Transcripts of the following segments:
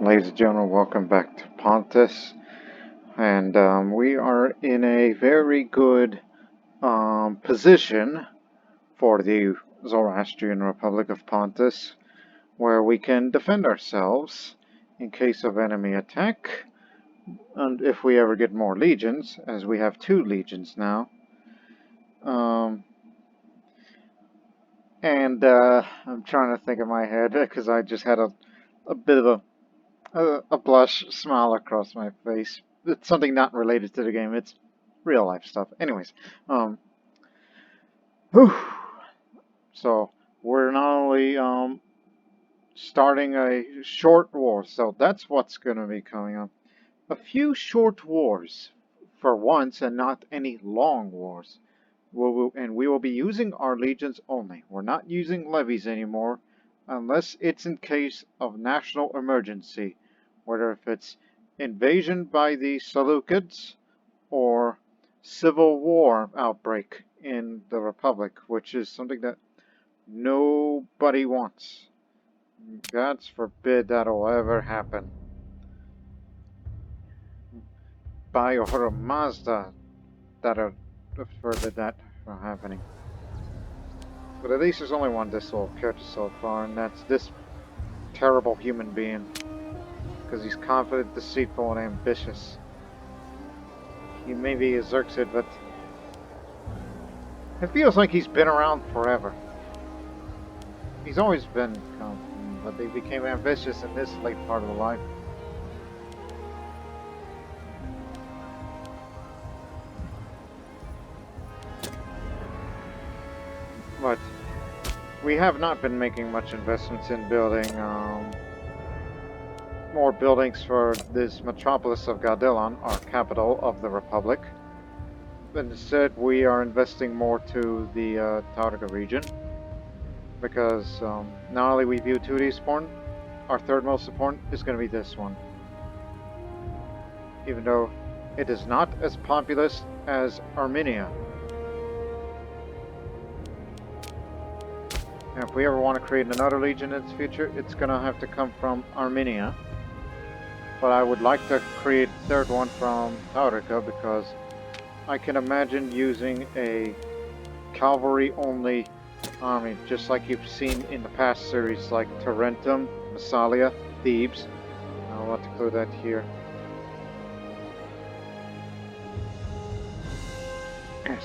Ladies and gentlemen, welcome back to Pontus, and we are in a very good position for the Zoroastrian Republic of Pontus, where we can defend ourselves in case of enemy attack, and if we ever get more legions, as we have 2 legions now. I'm trying to think in my head, because I just had a bit of a blush smile across my face. It's something not related to the game. It's real life stuff. Anyways, whew. So we're not only starting a short war, so that's what's going to be coming up. A few short wars for once, and not any long wars. And we will be using our legions only. We're not using levies anymore, unless it's in case of national emergency, whether if it's invasion by the Seleucids or civil war outbreak in the Republic, which is something that nobody wants. God forbid that'll ever happen. Buy or Mazda that'll forbid that from happening. But at least there's only one disloyal character so far, and that's this terrible human being. Because he's confident, deceitful, and ambitious. He may be a Xerxid, but it feels like he's been around forever. He's always been confident, but he became ambitious in this late part of life. But we have not been making much investments in building more buildings for this metropolis of Gadelon, our capital of the Republic. But instead, we are investing more to the Taurica region, because not only we view 2D spawn, our third most important is going to be this one. Even though it is not as populous as Armenia. And if we ever want to create another legion in its future, it's going to have to come from Armenia. But I would like to create a third one from Taurica, because I can imagine using a cavalry-only army, just like you've seen in the past series, like Tarentum, Massalia, Thebes. I'll have to include that here.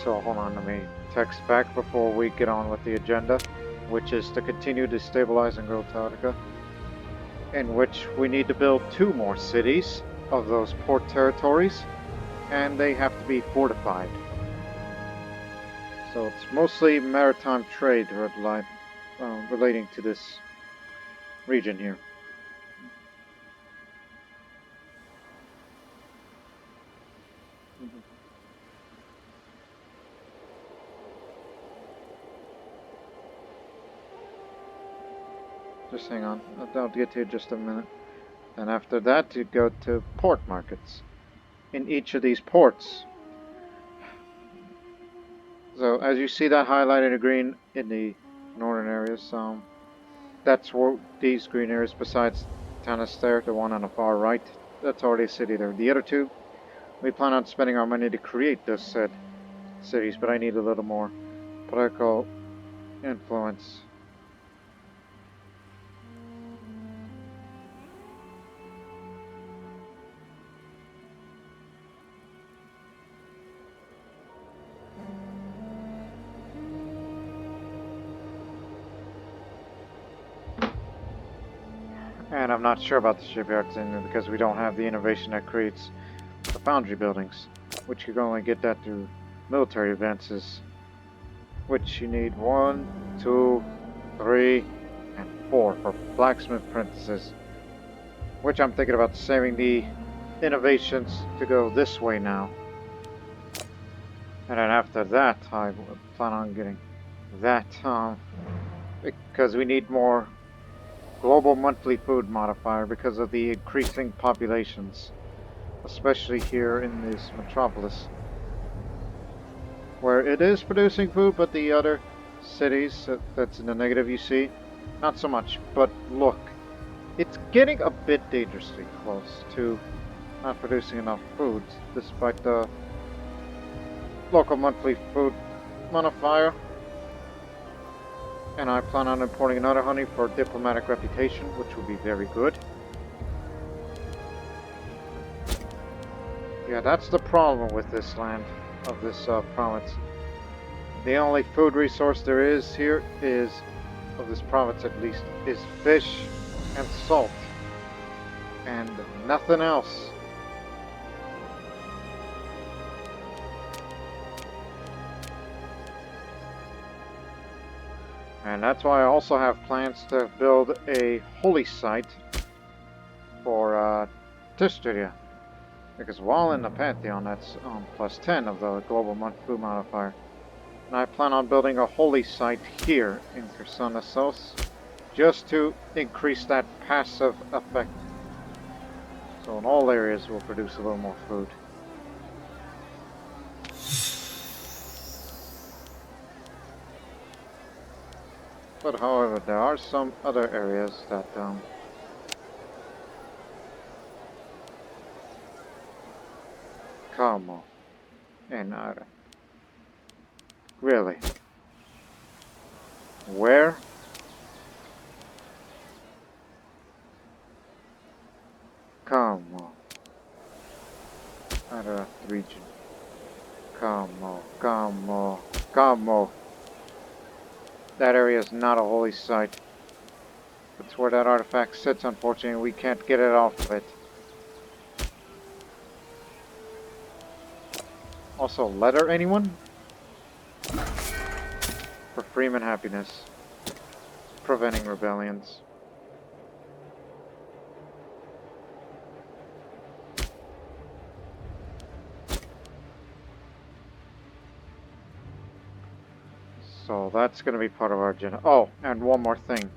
So hold on, let me text back before we get on with the agenda, which is to continue to stabilize and grow Taurica, in which we need to build 2 more cities of those port territories, and they have to be fortified. So it's mostly maritime trade relating to this region here. Just hang on, I'll get to you in just a minute. And after that, you go to port markets in each of these ports. So as you see that highlighted in green in the northern areas, that's where these green areas, besides Tanis there, the one on the far right, that's already a city there. The other 2, we plan on spending our money to create those said cities, but I need a little more political influence. And I'm not sure about the shipyards because we don't have the innovation that creates the foundry buildings, which you can only get that through military advances, which you need 1, 2, 3, and 4 for blacksmith apprentices, which I'm thinking about saving the innovations to go this way now. And then after that, I plan on getting that, because we need more global monthly food modifier because of the increasing populations, especially here in this metropolis, where it is producing food, but the other cities, that's in the negative you see, not so much. But look, It's getting a bit dangerously close to not producing enough food, despite the local monthly food modifier. And I plan on importing another honey for diplomatic reputation, which will be very good. Yeah, that's the problem with this land, of this province. The only food resource there is here is, of this province at least, is fish and salt. And nothing else. And that's why I also have plans to build a holy site for Tisturia. Because while in the Pantheon, that's plus 10 of the global food modifier. And I plan on building a holy site here in Chersonesos, just to increase that passive effect. So in all areas we'll produce a little more food. But however, there are some other areas that Como and really? Where? Como. Other region. Como. That area is not a holy site. That's where that artifact sits, unfortunately. We can't get it off of it. Also, letter anyone? For Freeman happiness. Preventing rebellions. So that's going to be part of our agenda. Oh, and one more thing.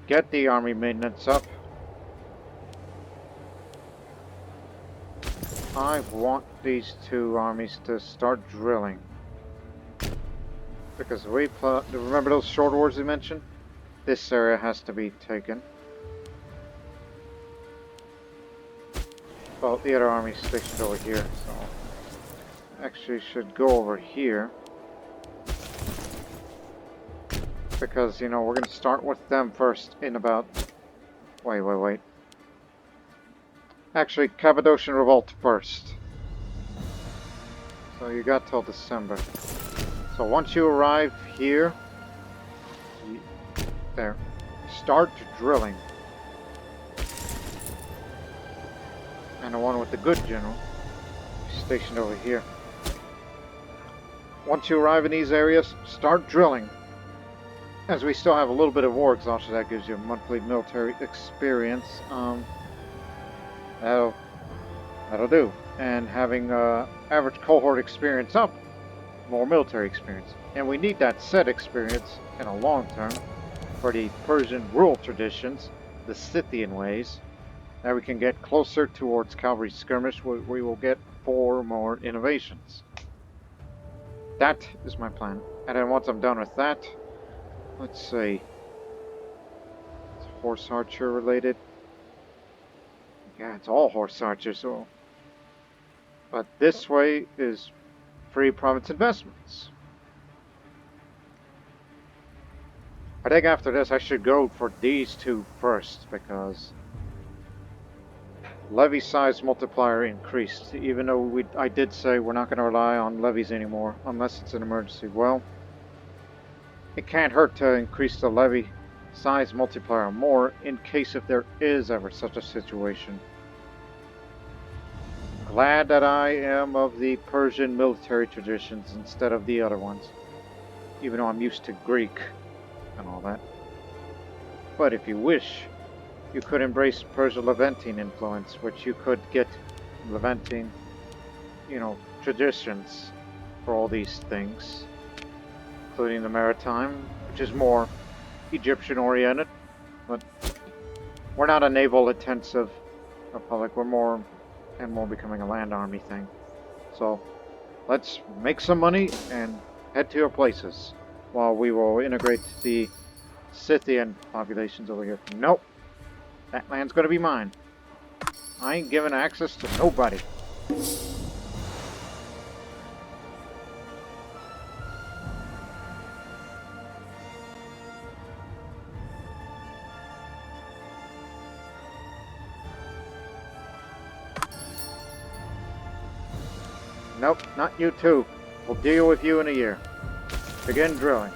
Get the army maintenance up. I want these two armies to start drilling. Because we remember those short wars we mentioned? This area has to be taken. Well, the other army's stationed over here, so actually should go over here. Because, you know, we're going to start with them first in about... Wait. Actually, Cappadocian Revolt first. So you got till December. So once you arrive here... There. Start drilling. And the one with the good general is stationed over here. Once you arrive in these areas, start drilling. As we still have a little bit of war exhaustion, that gives you monthly military experience. That'll do. And having average cohort experience up, more military experience. And we need that set experience in a long term for the Persian rule traditions, the Scythian ways, that we can get closer towards cavalry skirmish, where we will get 4 more innovations. That is my plan. And then once I'm done with that, let's see. It's horse archer related. Yeah, it's all horse archer, so. But this way is free province investments. I think after this I should go for these two first, because levy size multiplier increased, even though I did say we're not going to rely on levies anymore unless it's an emergency. Well, it can't hurt to increase the levy size multiplier more in case if there is ever such a situation. Glad that I am of the Persian military traditions instead of the other ones, even though I'm used to Greek and all that. But if you wish, you could embrace Persian-Levantine influence, which you could get Levantine, you know, traditions for all these things, including the Maritime, which is more Egyptian-oriented, but we're not a naval-intensive republic. We're more and more becoming a land army thing. So let's make some money and head to your places, while we will integrate the Scythian populations over here. Nope. That land's gonna be mine. I ain't giving access to nobody. Nope, not you too. We'll deal with you in a year. Begin drilling.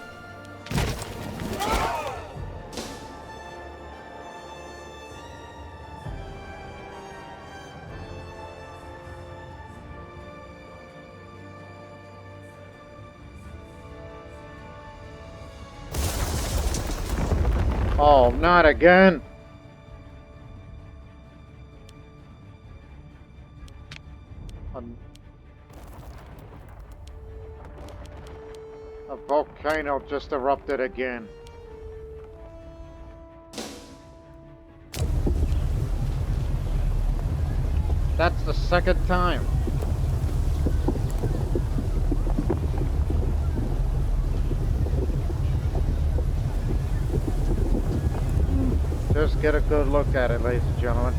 Oh, not again! A volcano just erupted again. That's the second time. Just get a good look at it, ladies and gentlemen.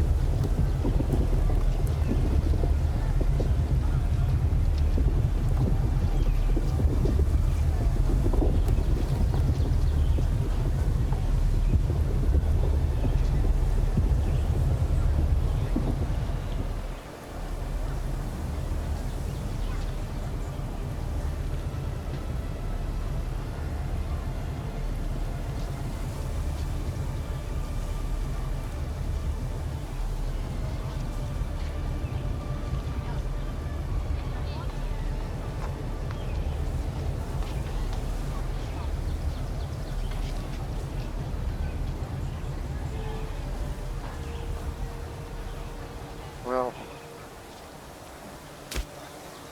Well,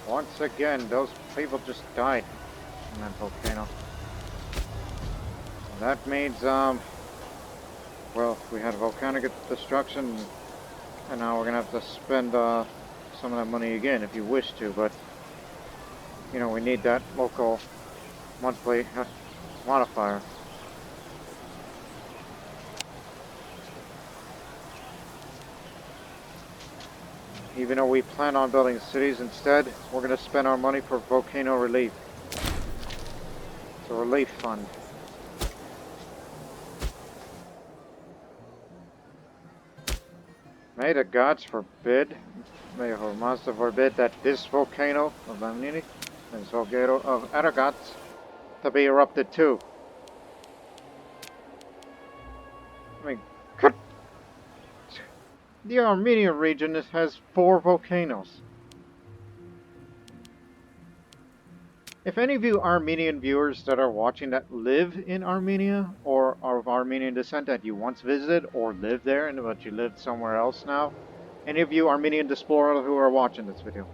once again, those people just died in that volcano. And that means, well, we had volcanic destruction, and now we're gonna have to spend some of that money again if you wish to, but, you know, we need that local monthly modifier. Even though we plan on building cities instead, we're going to spend our money for Volcano Relief. It's a relief fund. May the gods forbid, may our master forbid that this volcano of Lamnini, this volcano of Aragat, to be erupted too. I mean, the Armenian region has 4 volcanoes. If any of you Armenian viewers that are watching that live in Armenia or are of Armenian descent that you once visited or lived there and but you lived somewhere else now, any of you Armenian diaspora who are watching this video,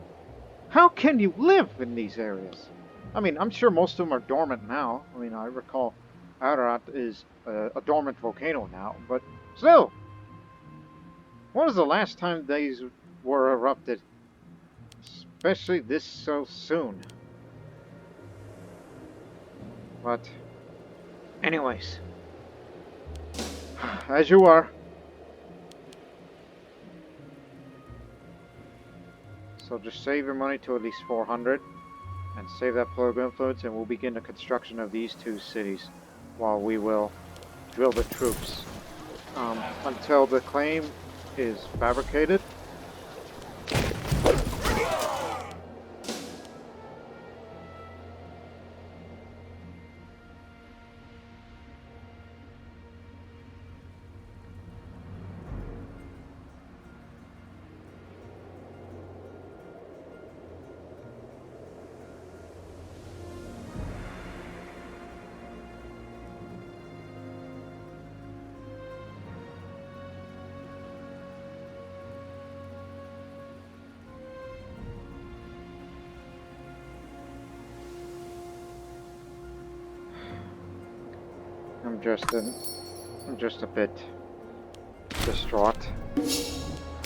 how can you live in these areas? I mean, I'm sure most of them are dormant now. I mean, I recall Ararat is a dormant volcano now, but still. When was the last time these were erupted? Especially this so soon. But, anyways. As you are. So just save your money to at least 400. And save that political influence and we'll begin the construction of these 2 cities. While we will drill the troops. Until the claim is fabricated. I'm just a bit distraught.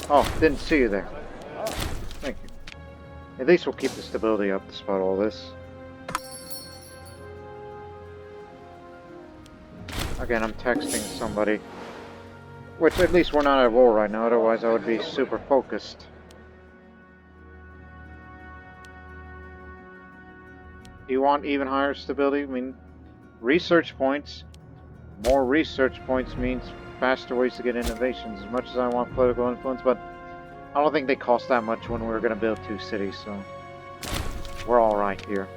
Oh, didn't see you there. Thank you. At least we'll keep the stability up despite all this. Again, I'm texting somebody. Which, at least we're not at war right now, otherwise I would be super focused. Do you want even higher stability? I mean, research points. More research points means faster ways to get innovations. As much as I want political influence, but I don't think they cost that much when we're going to build 2 cities, so we're alright here.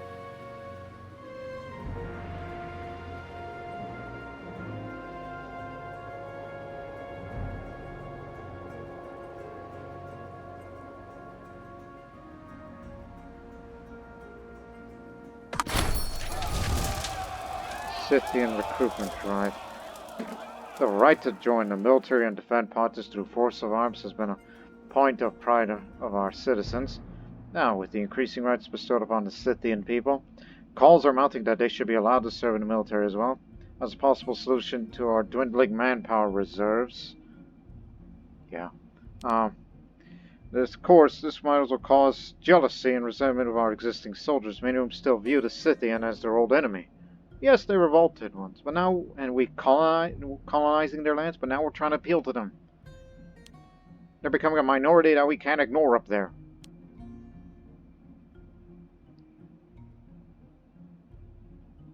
Scythian Recruitment Drive. The right to join the military and defend Pontus through force of arms has been a point of pride of our citizens. Now, with the increasing rights bestowed upon the Scythian people, calls are mounting that they should be allowed to serve in the military as well, as a possible solution to our dwindling manpower reserves. Yeah. This might as well cause jealousy and resentment of our existing soldiers, many of whom still view the Scythian as their old enemy. Yes, they revolted once, but now, and we colonizing their lands, but now we're trying to appeal to them. They're becoming a minority that we can't ignore up there.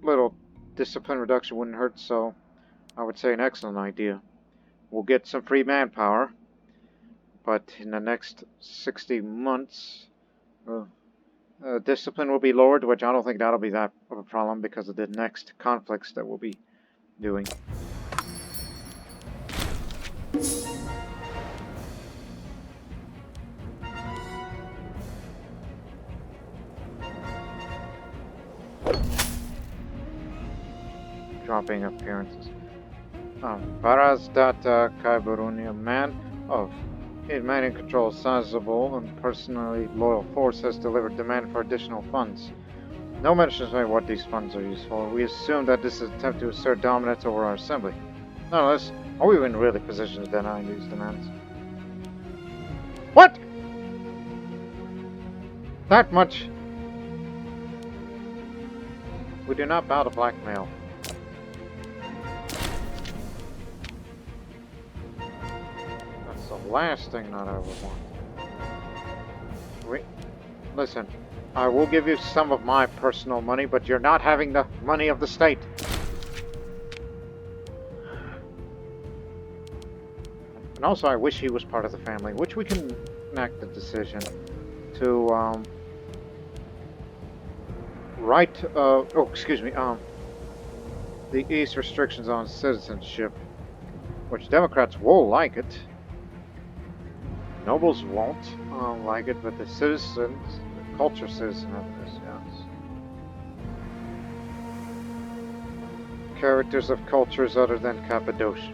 Little discipline reduction wouldn't hurt, so I would say an excellent idea. We'll get some free manpower, but in the next 60 months, discipline will be lowered, which I don't think that'll be that of a problem because of the next conflicts that we'll be doing. Dropping appearances. Parazdata Kaiburunia, man of a man in control, sizable and personally loyal force has delivered demand for additional funds. No mention is made what these funds are used for. We assume that this is an attempt to assert dominance over our assembly. Nonetheless, are we even really positioned to deny these demands? What? That much? We do not bow to blackmail. That's the last thing that I would want. Listen, I will give you some of my personal money, but you're not having the money of the state. And also, I wish he was part of the family, which we can enact the decision to, the ease restrictions on citizenship, which Democrats will like it. Nobles won't like it, but the citizens, the culture citizen of this, yes. Characters of cultures other than Cappadocia.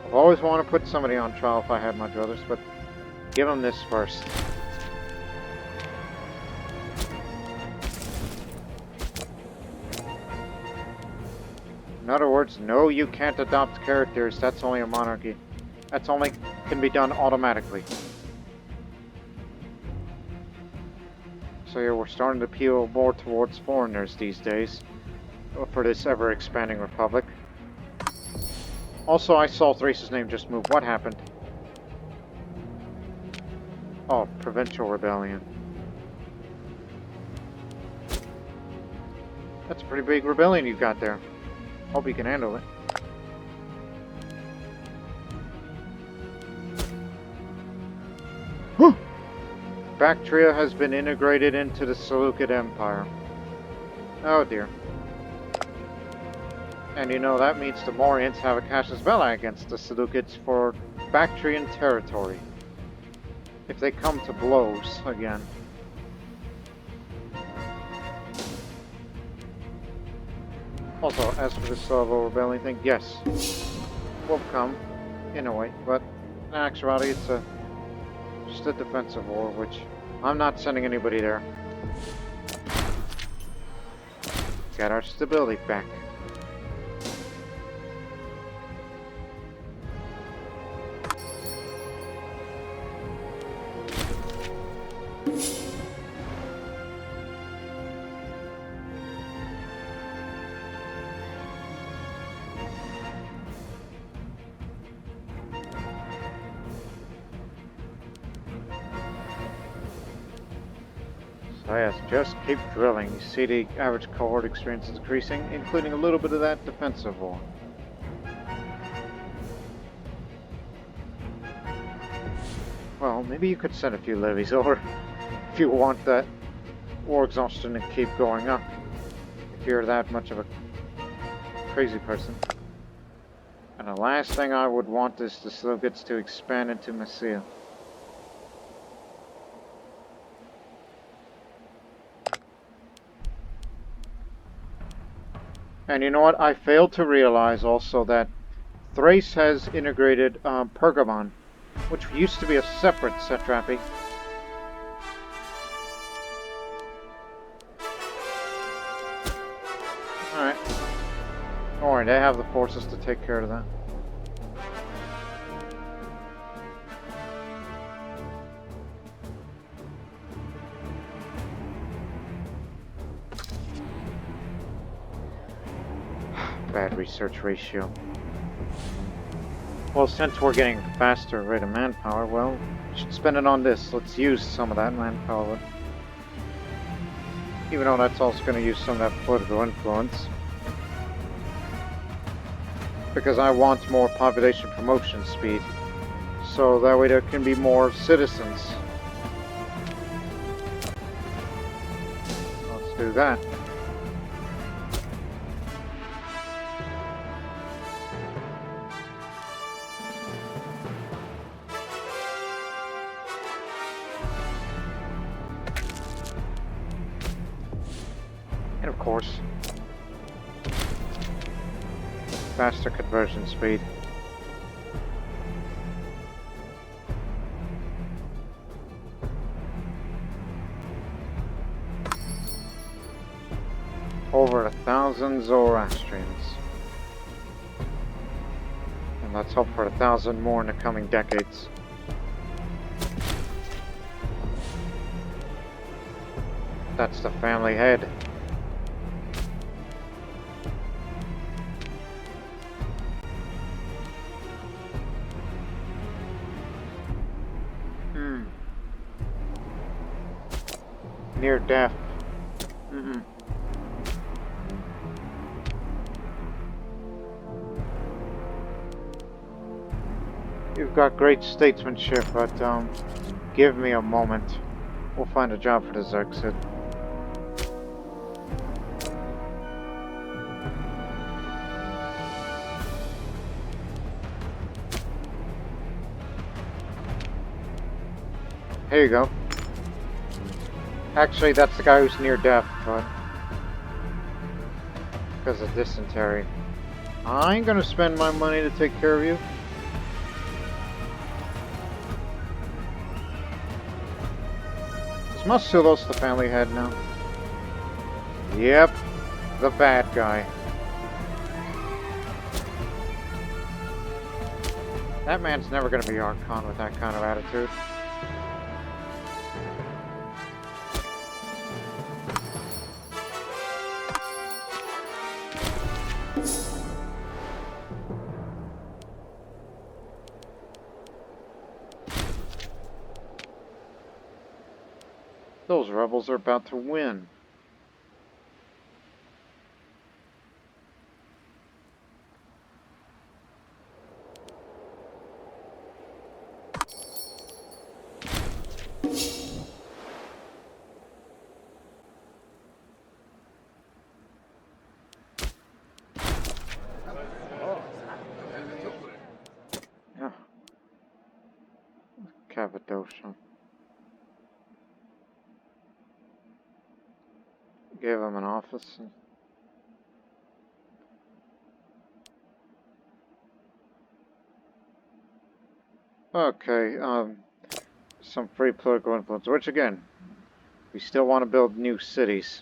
I've always wanted to put somebody on trial if I had my druthers, but give them this first. In other words, no, you can't adopt characters. That's only a monarchy. That's only can be done automatically. So yeah, we're starting to appeal more towards foreigners these days for this ever-expanding republic. Also, I saw Thrace's name just move. What happened? Oh, Provincial Rebellion. That's a pretty big rebellion you've got there. Hope you can handle it. Bactria has been integrated into the Seleucid Empire. Oh dear. And you know, that means the Morians have a casus belli against the Seleucids for Bactrian territory. If they come to blows again. Also, as for the Slovo rebellion thing, yes, will come, in a way, but in actuality it's just a defensive war, which I'm not sending anybody there. Got our stability back. So yes, just keep drilling. You see the average cohort experience is decreasing, including a little bit of that defensive war. Well, maybe you could send a few levies over if you want that war exhaustion to keep going up. If you're that much of a crazy person. And the last thing I would want is the Slogits to expand into Messia. And you know what? I failed to realize also that Thrace has integrated Pergamon, which used to be a separate satrapy. Alright. Don't worry, they have the forces to take care of that. Bad research ratio. Well, since we're getting faster rate of manpower, well, we should spend it on this. Let's use some of that manpower. Even though that's also going to use some of that political influence. Because I want more population promotion speed. So that way there can be more citizens. Let's do that. And of course, faster conversion speed. Over 1,000 Zoroastrians. And let's hope for 1,000 more in the coming decades. That's the family head. Near death. You've got great statesmanship, but give me a moment. We'll find a job for the Xerxid. Here you go. Actually, that's the guy who's near death, but because of dysentery. I ain't gonna spend my money to take care of you. Is Masulos the family head now? Yep, the bad guy. That man's never gonna be Archon with that kind of attitude. Those rebels are about to win. Yeah. Cappadocia. Gave him an office. Okay, some free political influence, which again, we still want to build new cities.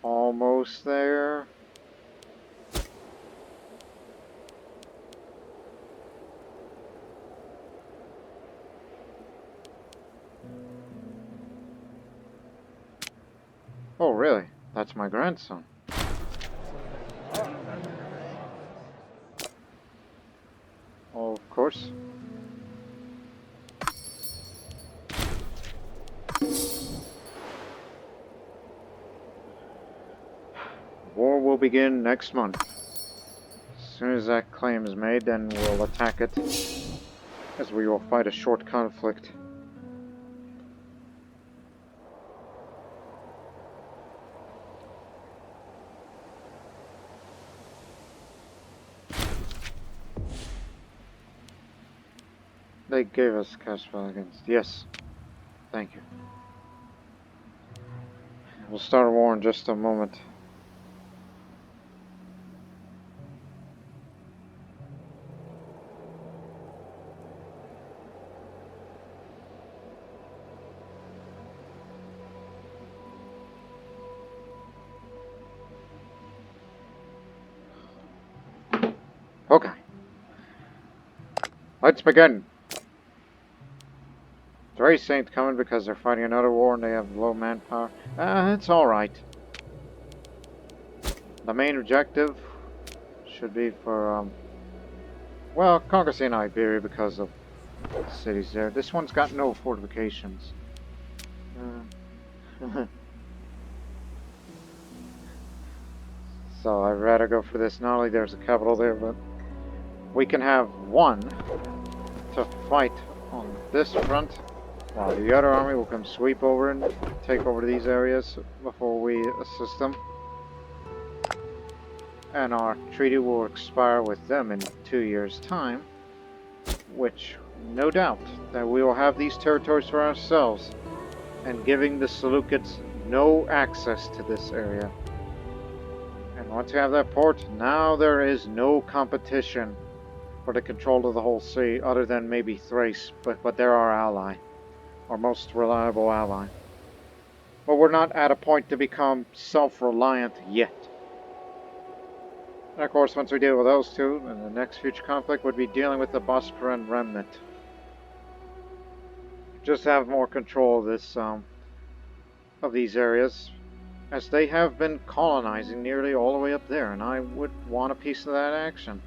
Almost there. Oh, really? That's my grandson. Oh, of course. War will begin next month. As soon as that claim is made, then we'll attack it, as we will fight a short conflict. They gave us cash flow against. Yes. Thank you. We'll start a war in just a moment. Okay. Let's begin. Thrace ain't coming because they're fighting another war and they have low manpower. It's alright. The main objective should be for, well, conquering Iberia because of the cities there. This one's got no fortifications. So I'd rather go for this. Not only there's a capital there, but we can have one to fight on this front, while the other army will come sweep over and take over these areas before we assist them. And our treaty will expire with them in 2 years' time, which, no doubt, that we will have these territories for ourselves, and giving the Seleucids no access to this area. And once you have that port, now there is no competition for the control of the whole sea, other than maybe Thrace, but they're our ally, our most reliable ally. But we're not at a point to become self-reliant yet. And of course, once we deal with those two, then the next future conflict would be dealing with the Bosporan remnant. Just have more control of this, of these areas, as they have been colonizing nearly all the way up there, and I would want a piece of that action.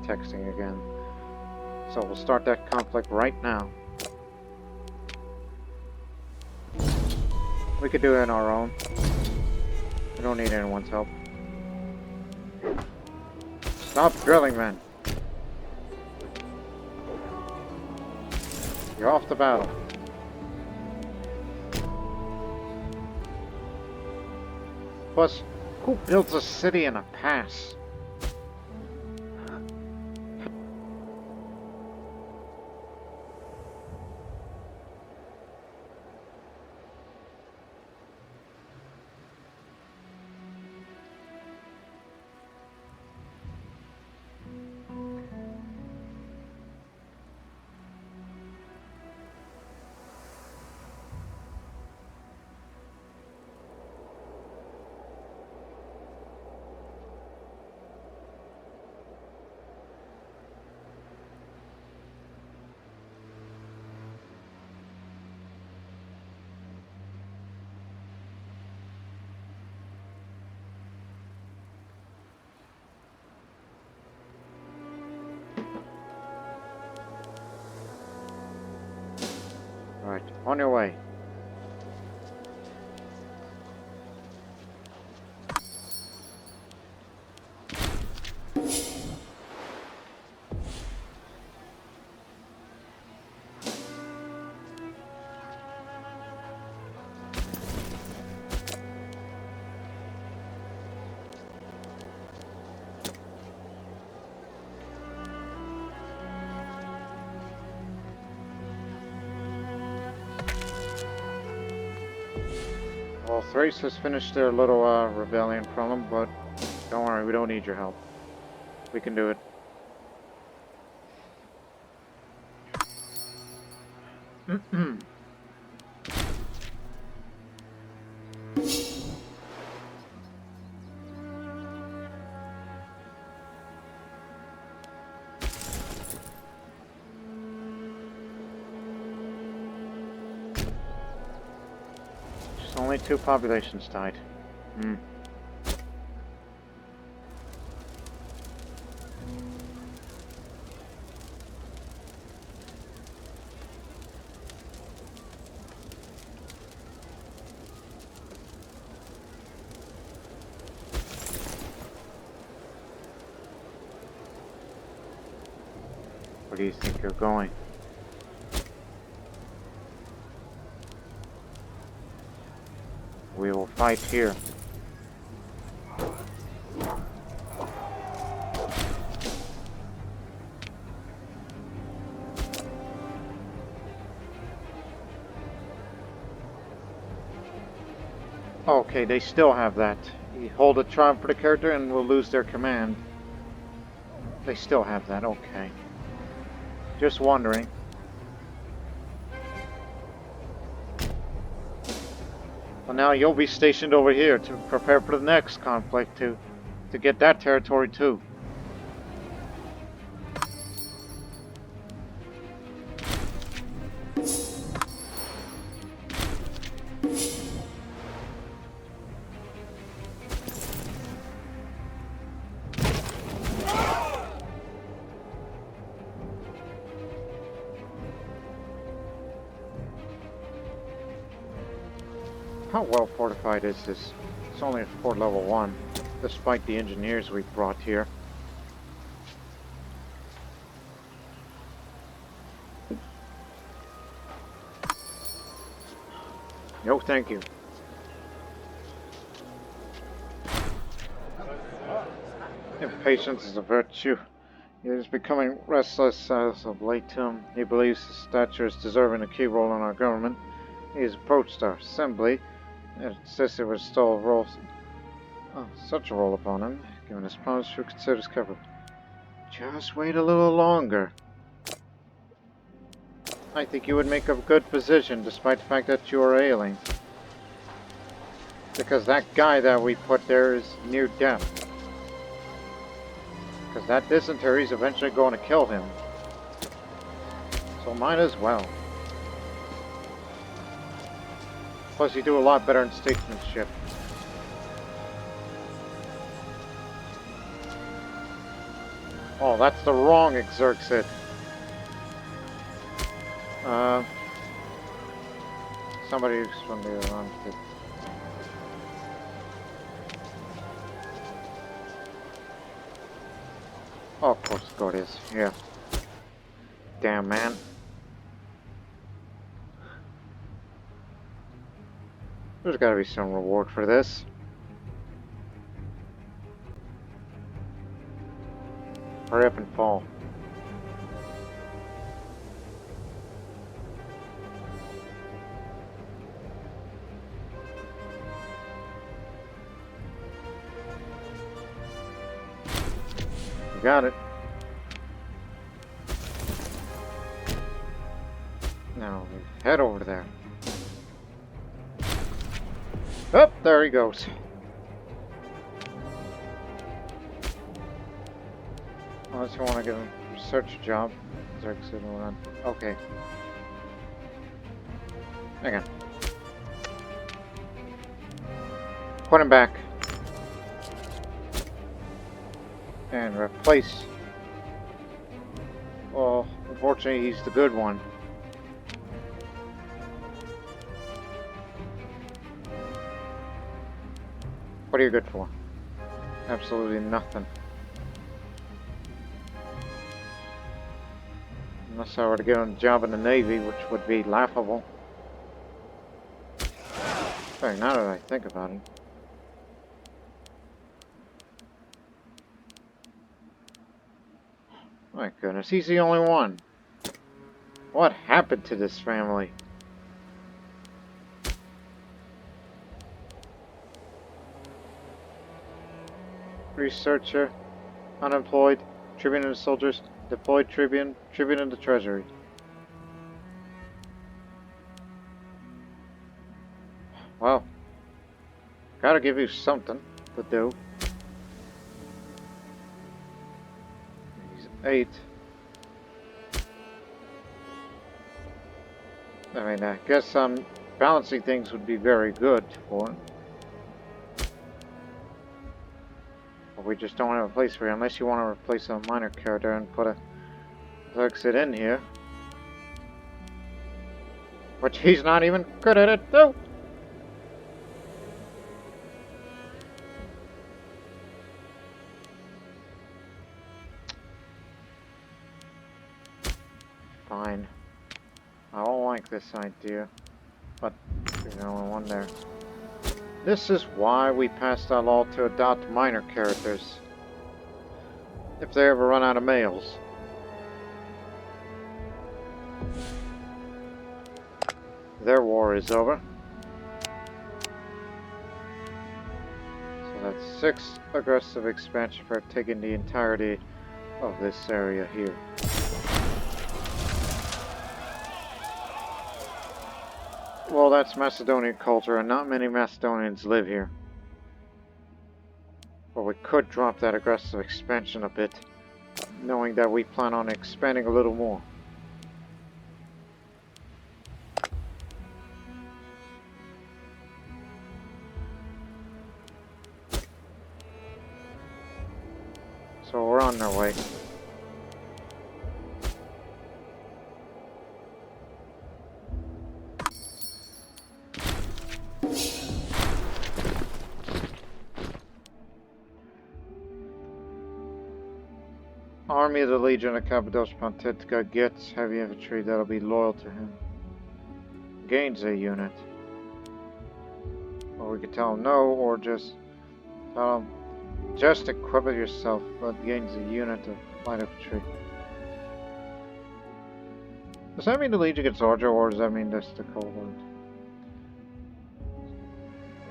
Texting again. So we'll start that conflict right now. We could do it on our own. We don't need anyone's help. Stop drilling, men. You're off the battle. Plus, who builds a city in a pass? Right, on your way. Well, Thrace has finished their little rebellion from them, but don't worry, we don't need your help. We can do it. Only 2 populations died. Hmm. Where do you think you're going? We will fight here. Okay, they still have that. You hold a triumph for the character and we'll lose their command. They still have that, okay. Just wondering. Well, now you'll be stationed over here to prepare for the next conflict to get that territory too. How well fortified is this? It's only at fort level 1, despite the engineers we've brought here. No, thank you. Impatience is a virtue. He is becoming restless as of late. He believes his stature is deserving a key role in our government. He has approached our assembly and insisted would install such a role upon him, given his promise to consider his cover. Just wait a little longer. I think you would make a good position, despite the fact that you are ailing. Because that guy that we put there is near death. Because that dysentery is eventually going to kill him. So might as well. Plus you do a lot better in statesmanship. Oh, that's the wrong Exerxit. Somebody who's from the wrong kid. Oh, of course, God is. Yeah. Damn, man. There's gotta be some reward for this. Hurry up and fall. You got it. Now, head over there. Oh, there he goes. Unless you want to give him a research job. Okay. Hang on. Put him back. And replace. Well, unfortunately, he's the good one. What are you good for? Absolutely nothing. Unless I were to get him a job in the Navy, which would be laughable. Sorry, now that I think about it. My goodness, he's the only one. What happened to this family? Researcher, unemployed, tribune in the soldiers, deployed tribune, tribune in the treasury. Well, gotta give you something to do. He's 8. I mean, I guess I'm Balancing things would be very good for it. But we just don't have a place for it, unless you want to replace a minor character and put a exit in here. Which he's not even good at it, though. Fine. I don't like this idea, but there's the only one there. This is why we passed our law to adopt minor characters, if they ever run out of males. Their war is over. So that's 6 aggressive expansion for taking the entirety of this area here. Well, that's Macedonian culture, and not many Macedonians live here. But we could drop that aggressive expansion a bit, knowing that we plan on expanding a little more. So we're on our way. Army of the Legion of Cappadocia Pontica gets heavy infantry that'll be loyal to him. Gains a unit. Or we could tell him no, or just tell him, just equip it yourself, but gains a unit of light infantry. Does that mean the Legion gets larger, or does that mean that's the cohort?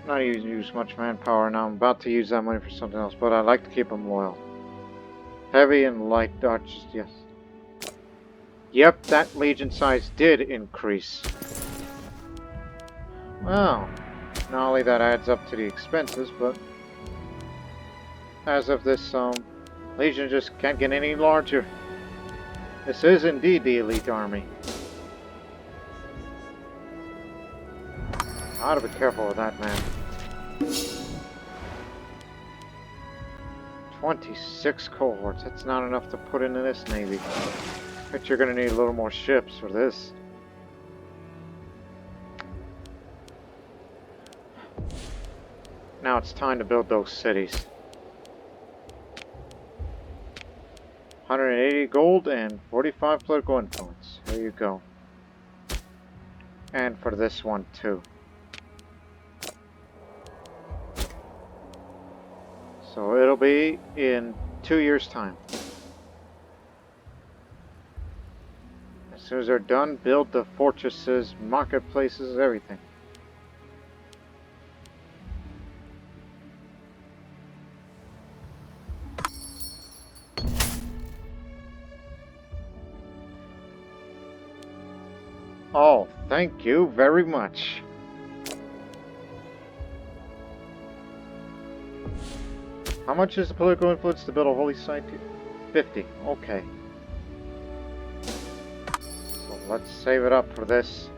I'm not even use much manpower now. I'm about to use that money for something else, but I like to keep them loyal. Heavy and light archers, yes. Yep, that Legion size did increase. Well, not only that adds up to the expenses, but as of this, Legion just can't get any larger. This is indeed the elite army. I ought to be careful with that, man. 26 cohorts, that's not enough to put into this navy. But you're gonna need a little more ships for this. Now it's time to build those cities. 180 gold and 45 political influence. There you go. And for this one too. So it'll be in 2 years' time. As soon as they're done, build the fortresses, marketplaces, everything. Oh, thank you very much. How much is the political influence to build a holy site? 50. Okay. So let's save it up for this.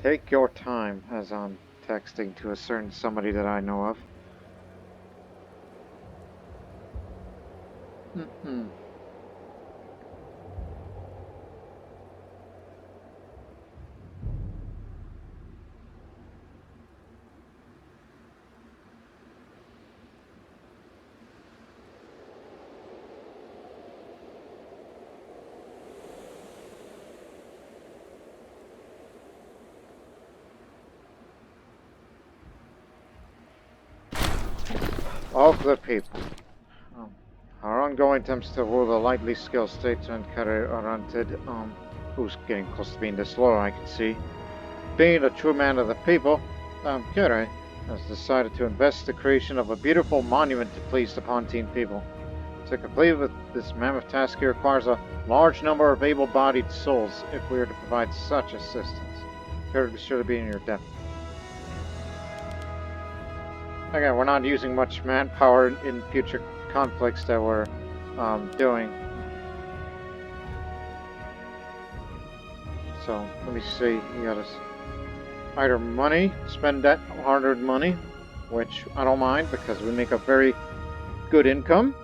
Take your time, as I'm texting to a certain somebody that I know of. Of the people. Our ongoing attempts to rule the lightly skilled states and unted, who's getting close to being disloyal, I can see. Being a true man of the people, Kere has decided to invest the creation of a beautiful monument to please the Pontine people. To complete with this mammoth task here requires a large number of able-bodied souls if we are to provide such assistance. Care to be sure to be in your depth. Again, we're not using much manpower in future conflicts that we're doing. So, let me see. You got us either money, spend that hard-earned money, which I don't mind because we make a very good income.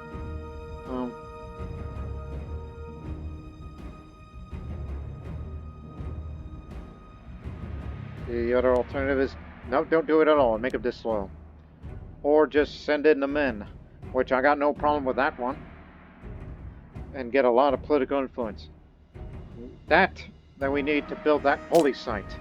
The other alternative is, no, don't do it at all and make them disloyal. Or just send in the men, which I got no problem with that one. And get a lot of political influence. That we need to build that holy site.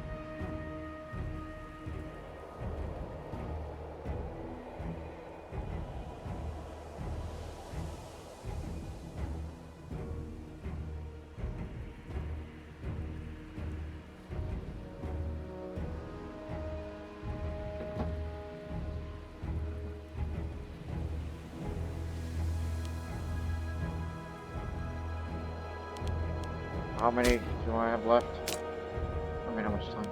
How many do I have left? I mean, how much time?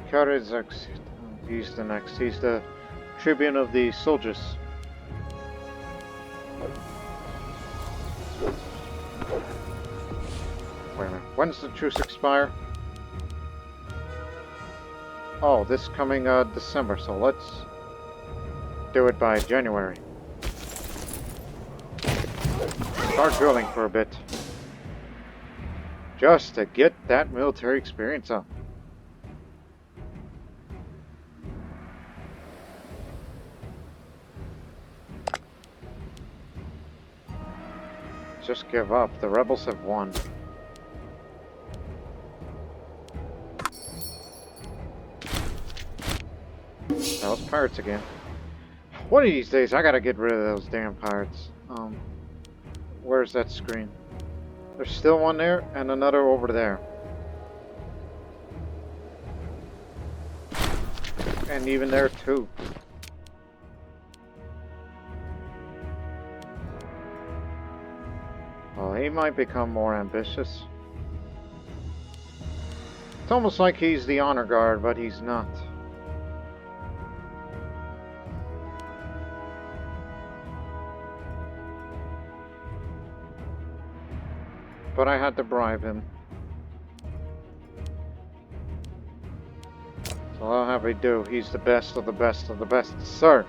Colchis, he's the next. He's the tribune of the soldiers. Wait a minute. When's the truce expire? Oh, this coming December, so let's do it by January. Start drilling for a bit. Just to get that military experience up. Just give up. The rebels have won. Those pirates again. One of these days, I gotta get rid of those damn pirates. Where's that screen? There's still one there, and another over there. And even there, too. Well, he might become more ambitious. It's almost like he's the honor guard, but he's not. But I had to bribe him. So I'll have him do. He's the best of the best of the best, sir.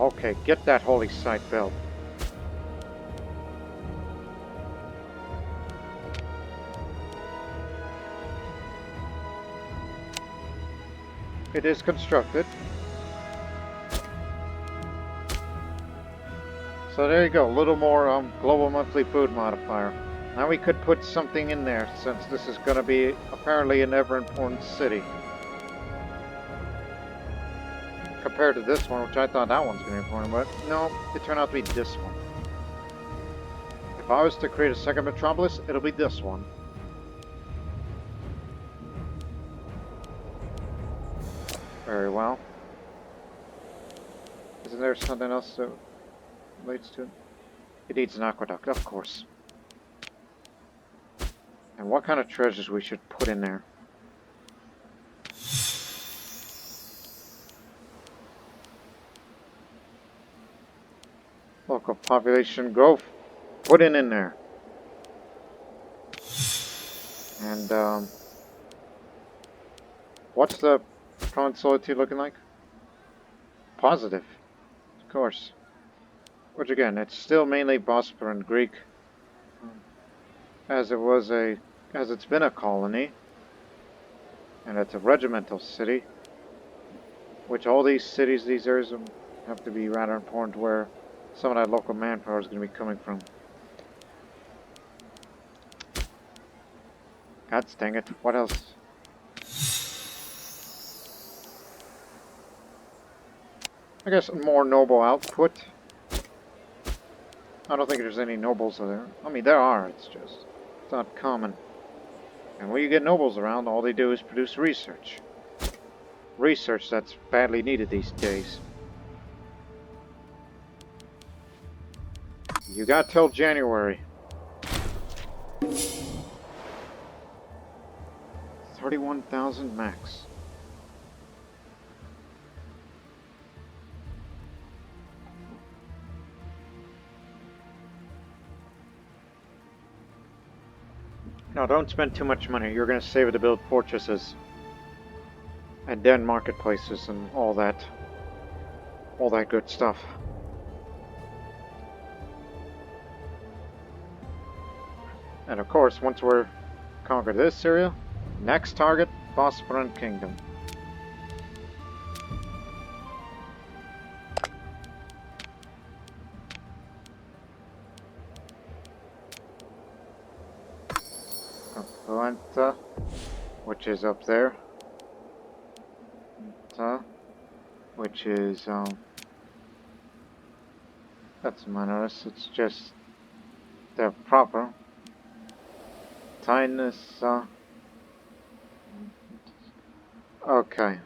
Okay, get that holy site built. It is constructed. So there you go, a little more global monthly food modifier. Now we could put something in there since this is going to be apparently an ever important city. Compared to this one, which I thought that one's going to be important, but no, it turned out to be this one. If I was to create a second metropolis, it'll be this one. Very well. Isn't there something else that relates to it? It needs an aqueduct, of course. And what kind of treasures we should put in there? Local population growth, put it in there. And what's the consulate looking like? Positive, of course. Which again, it's still mainly Bosporan Greek, as it's been a colony, and it's a regimental city. Which all these cities, these areas have to be rather important where some of that local manpower is going to be coming from. God dang it! What else? I guess more noble output. I don't think there's any nobles there. I mean, there are, it's not common. And when you get nobles around, all they do is produce research. research that's badly needed these days. You got till January. 31,000 max. No, don't spend too much money. You're going to save it to build fortresses. And then marketplaces and all that good stuff. And of course, once we're conquered this area, next target, Bosporan Kingdom. Atlanta, which is up there. Which is that's minorous. It's just the proper Tinus. Okay,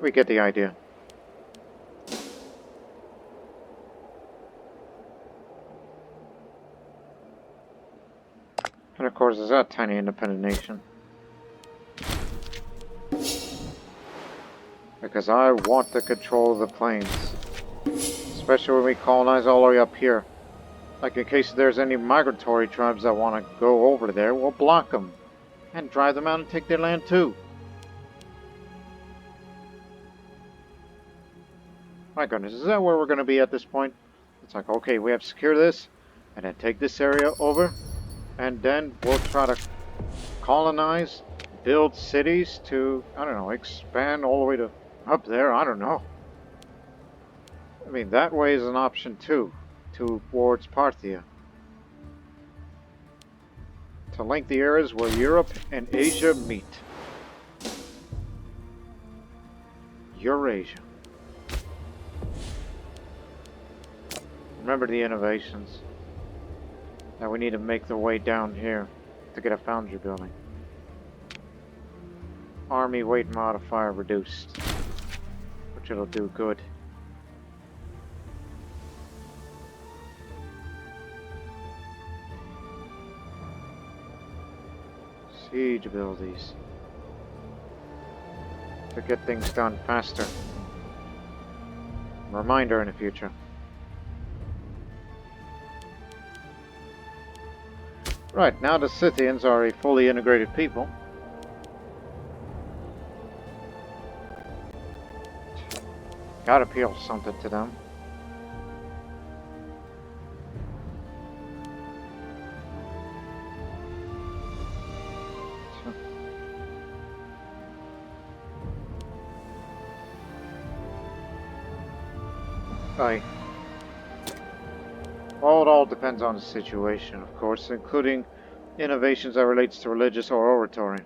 we get the idea. And of course, it's a tiny independent nation. Because I want the control of the plains. Especially when we colonize all the way up here. Like in case there's any migratory tribes that want to go over there, we'll block them. And drive them out and take their land too. My goodness, is that where we're going to be at this point? It's like, okay, we have to secure this. And then take this area over. And then we'll try to colonize, build cities to, I don't know, expand all the way to up there, I don't know. I mean, that way is an option too, towards Parthia. To link the areas where Europe and Asia meet. Eurasia. Remember the innovations. Now we need to make the way down here to get a foundry building. Army weight modifier reduced. Which it'll do good. Siege abilities. To get things done faster. Reminder in the future. Right, now the Scythians are a fully integrated people. Gotta appeal something to them. Aye. Well, it all depends on the situation, of course, including innovations that relates to religious or oratory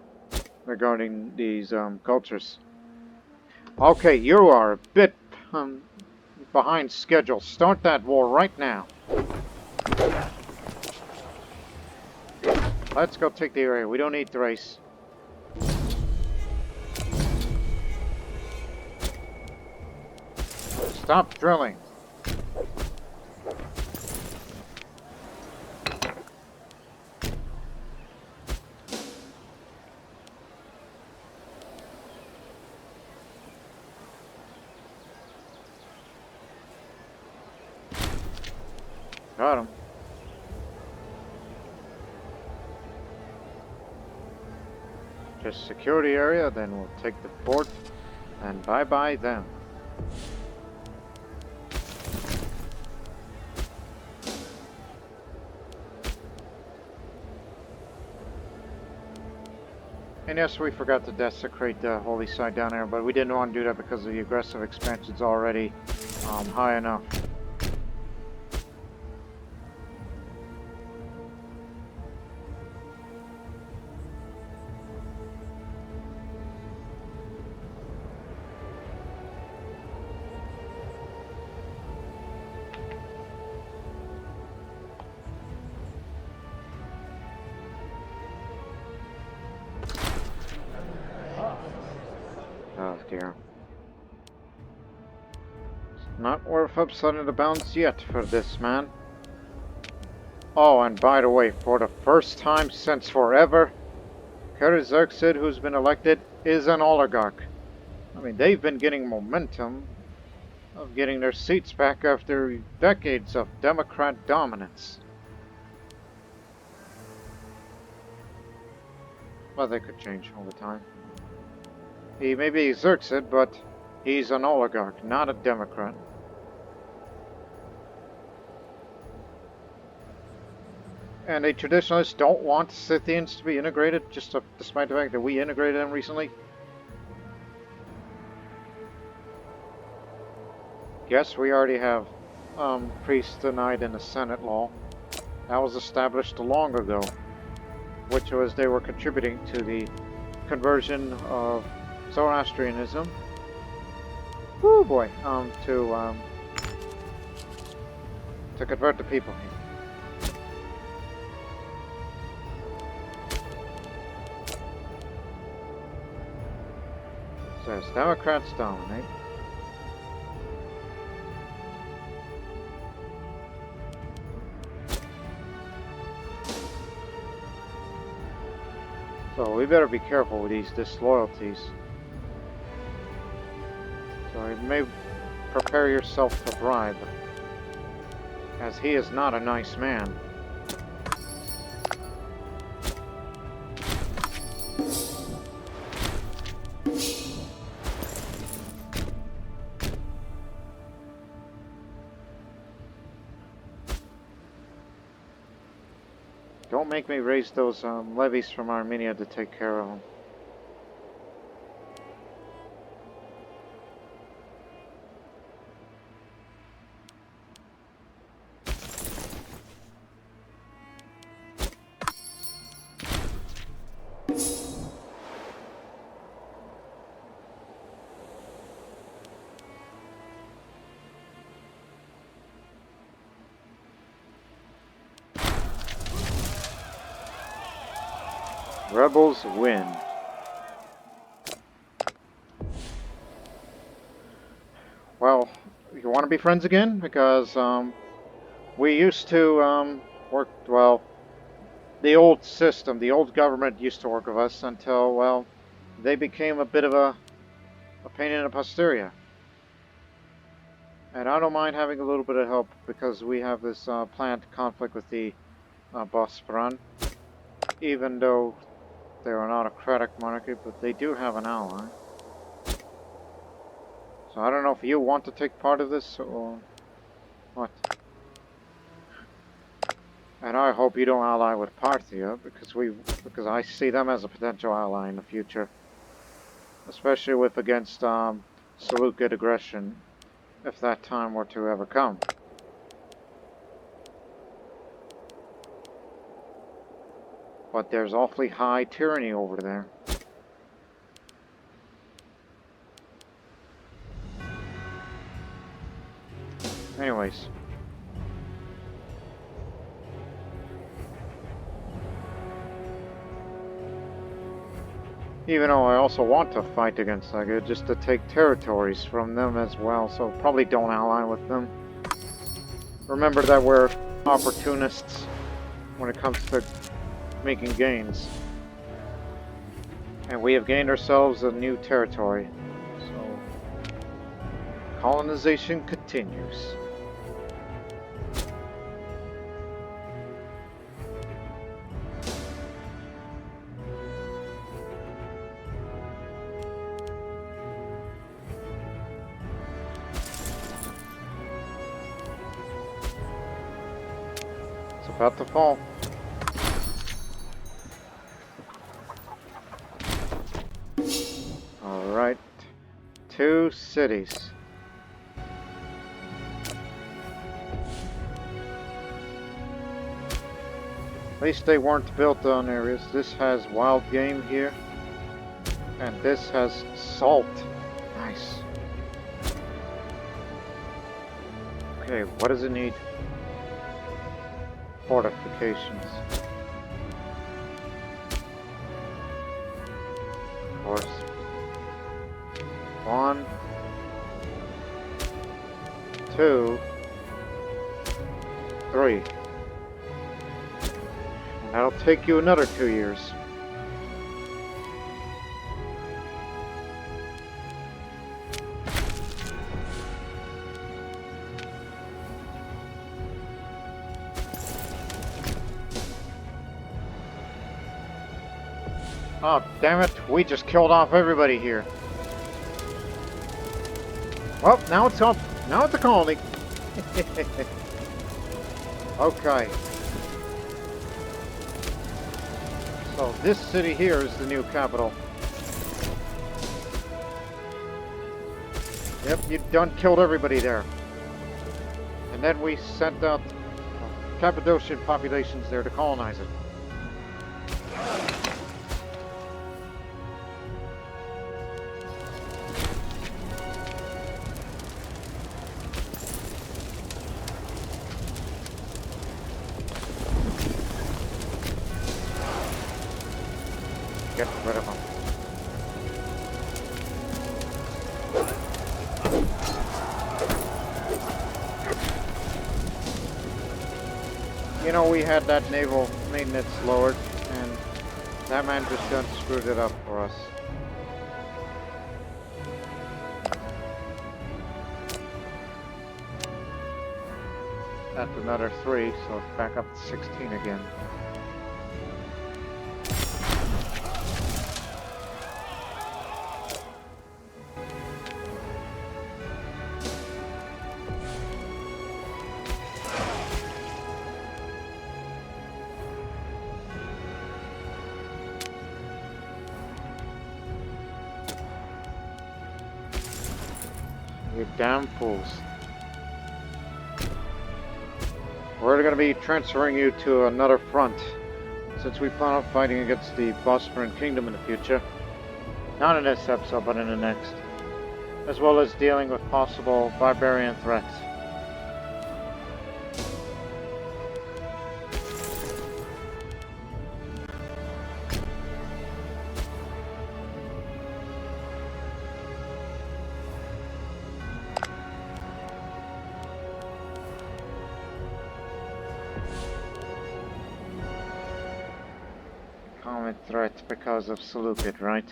regarding these cultures. Okay, you are a bit behind schedule. Start that war right now. Let's go take the area. We don't need Thrace. Stop drilling. Got him. Just secure the area, then we'll take the fort, and bye-bye them. And yes, we forgot to desecrate the holy site down there, but we didn't want to do that because the aggressive expansion's already high enough. Not worth upsetting the bounds yet for this man. Oh, and by the way, for the first time since forever, Xerxes, who's been elected, is an oligarch. I mean, they've been getting momentum of getting their seats back after decades of Democrat dominance. Well, they could change all the time. He may be Xerxes, but he's an oligarch, not a Democrat. And the traditionalists don't want Scythians to be integrated, despite the fact that we integrated them recently. Yes, we already have priests denied in the Senate law. That was established long ago, which was they were contributing to the conversion of Zoroastrianism. Woo boy, to convert the people here. Says Democrats dominate. So we better be careful with these disloyalties. So you may prepare yourself to bribe, as he is not a nice man. Don't make me raise those levies from Armenia to take care of them. Rebels win. Well, you want to be friends again? Because we used to work, well, the old system, the old government used to work with us until, well, they became a bit of a pain in the posterior. And I don't mind having a little bit of help because we have this planned conflict with the Bosporan, even though they're an autocratic monarchy, but they do have an ally. So I don't know if you want to take part of this or what. And I hope you don't ally with Parthia, because I see them as a potential ally in the future, especially with against Seleucid aggression, if that time were to ever come. But there's awfully high tyranny over there. Anyways. Even though I also want to fight against Sega, just to take territories from them as well, so probably don't ally with them. Remember that we're opportunists when it comes to making gains. And we have gained ourselves a new territory. So, colonization continues. It's about to fall. Alright, 2 cities. At least they weren't built on areas. This has wild game here. And this has salt. Nice. Okay, what does it need? Fortifications. Of course. 1. 2, 3. And that'll take you another 2 years. Oh, damn it. We just killed off everybody here. Well, now it's up. Now it's a colony. Okay. So this city here is the new capital. Yep, you done killed everybody there. And then we sent out Cappadocian populations there to colonize it. Get rid of them. You know, we had that naval maintenance lowered, and that man just done screwed it up for us. That's another 3, so it's back up to 16 again. You damn fools. We're going to be transferring you to another front, since we plan on fighting against the Bosporan Kingdom in the future. Not in this episode, but in the next. As well as dealing with possible barbarian threats. Common threat because of Seleucid, right?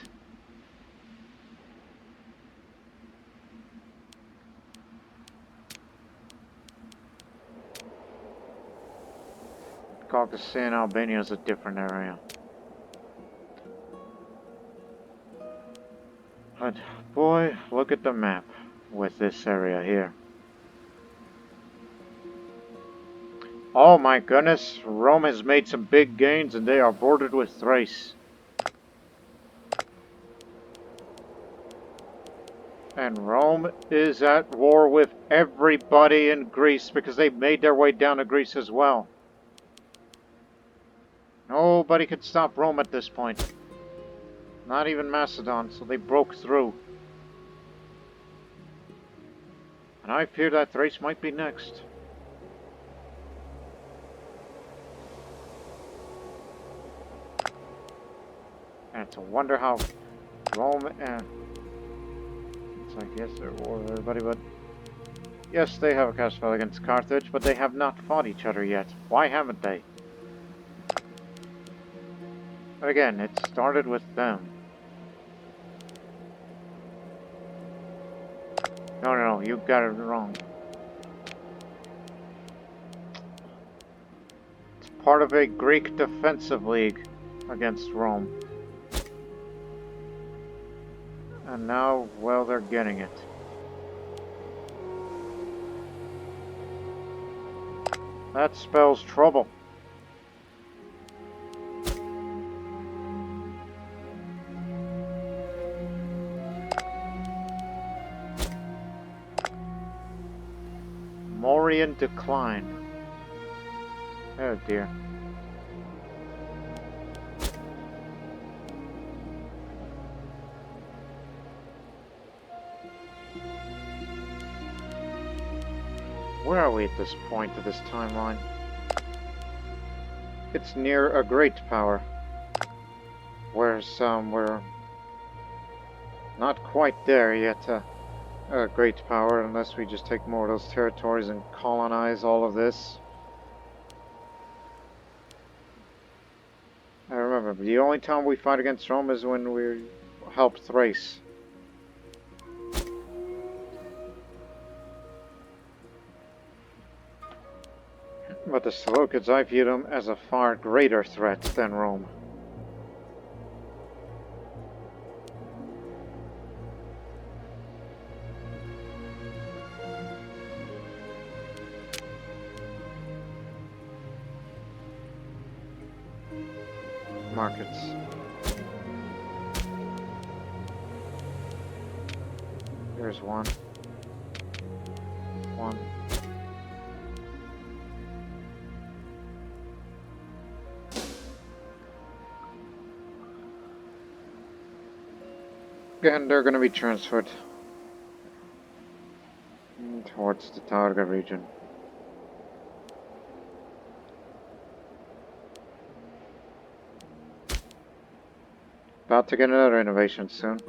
Colchis and Albania is a different area. But boy, look at the map with this area here. Oh my goodness, Rome has made some big gains and they are bordered with Thrace. And Rome is at war with everybody in Greece because they made their way down to Greece as well. Nobody could stop Rome at this point. Not even Macedon, so they broke through. And I fear that Thrace might be next. And it's a wonder how Rome and... It's like, yes, they're at war with everybody, but... Yes, they have a cast spell against Carthage, but they have not fought each other yet. Why haven't they? But again, it started with them. No, you got it wrong. It's part of a Greek defensive league against Rome. And now, well, they're getting it. That spells trouble. Mauryan decline. Oh dear. Where are we at this point of this timeline? It's near a great power. Whereas we're not quite there yet. great power unless we just take more of those territories and colonize all of this. I remember, the only time we fight against Rome is when we help Thrace. But the Seleucids, I view them as a far greater threat than Rome. Markets. Here's one. One. And they're going to be transferred towards the Taurica region. About to get another innovation soon.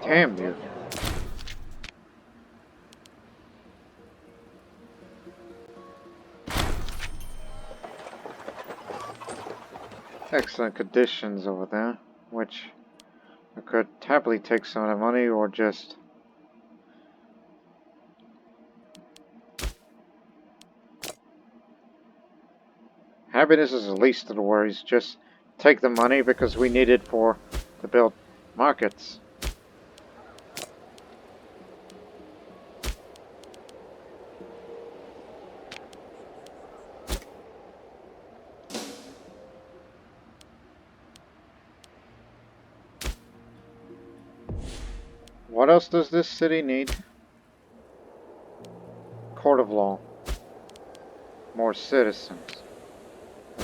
Damn you. Excellent conditions over there, which I could happily take some of the money or just happiness is the least of the worries. Just take the money because we need it to build markets. What else does this city need? Court of law. More citizens.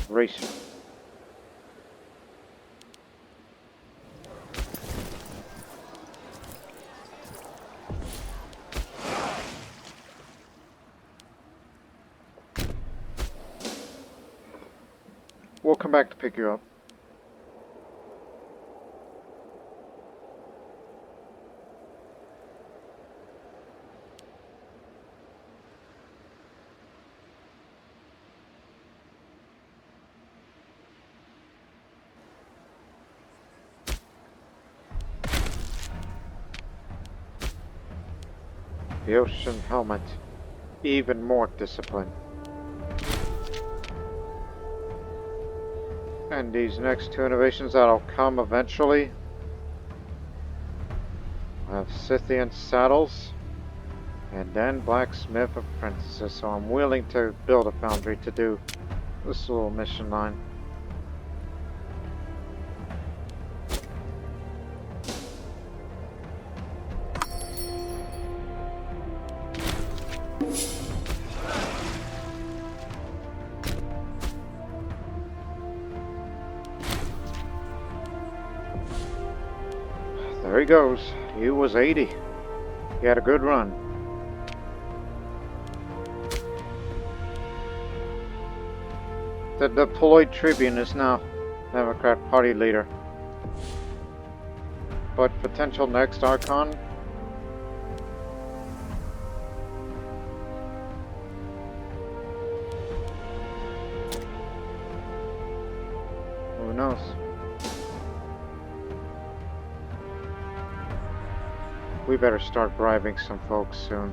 Ratio. We'll come back to pick you up. The ocean helmet, even more discipline. And these next two innovations that'll come eventually. I have Scythian saddles, and then blacksmith apprentices, so I'm willing to build a foundry to do this little mission line. There he goes. He was 80. He had a good run. The deployed tribune is now Democrat Party leader. But potential next Archon? Who knows? We better start bribing some folks soon.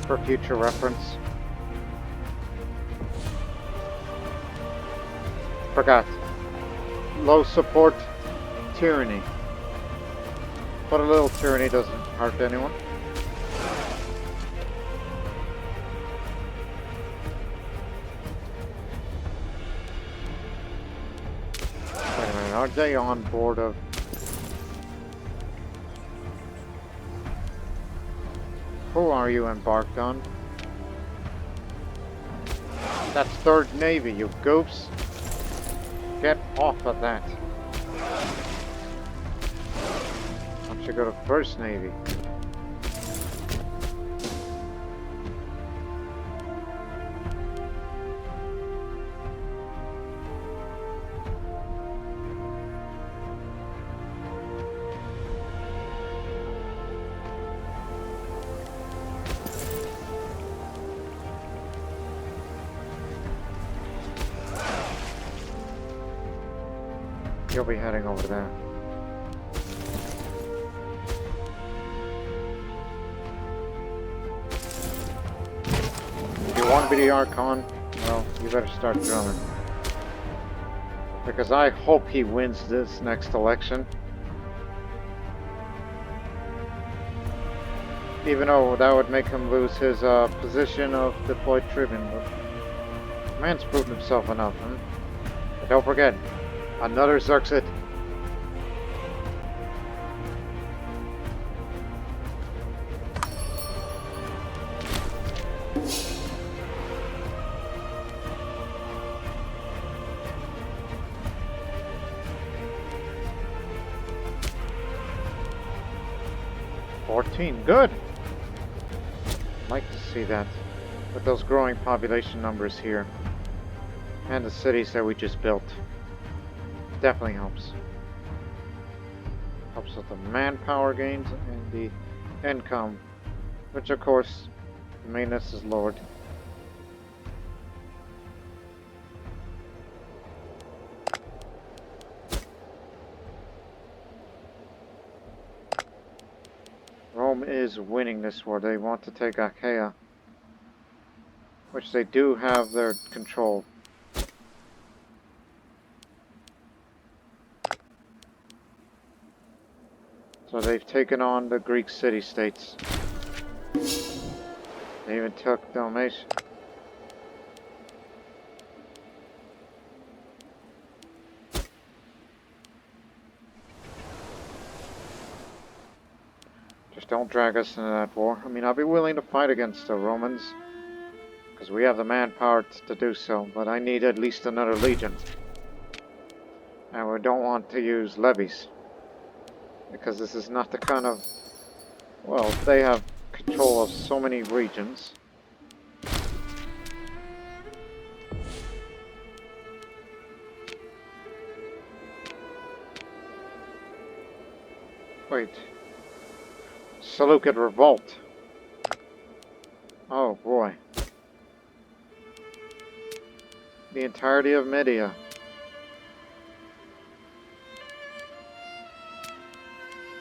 For future reference. Forgot. Low support tyranny. But a little tyranny doesn't hurt anyone. Wait a minute, are they on board of... Who are you embarked on? That's 3rd Navy, you goofs. Get off of that. should go to First Navy. You'll be heading over there. If you want to be the Archon, well, you better start drumming. Because I hope he wins this next election. Even though that would make him lose his position of deployed tribune. But man's proved himself enough, huh? But don't forget, another Xerxes. Good. Like to see that with those growing population numbers here and the cities that we just built. Definitely helps. Helps with the manpower gains and the income, which of course maintenance is lowered. Rome is winning this war. They want to take Achaia, which they do have their control. So they've taken on the Greek city-states. They even took Dalmatia. Just don't drag us into that war. I mean, I'll be willing to fight against the Romans, because we have the manpower to do so, but I need at least another legion. And we don't want to use levies, because this is not the kind of... Well, they have control of so many regions. Wait. Seleucid revolt. Oh boy. The entirety of Media.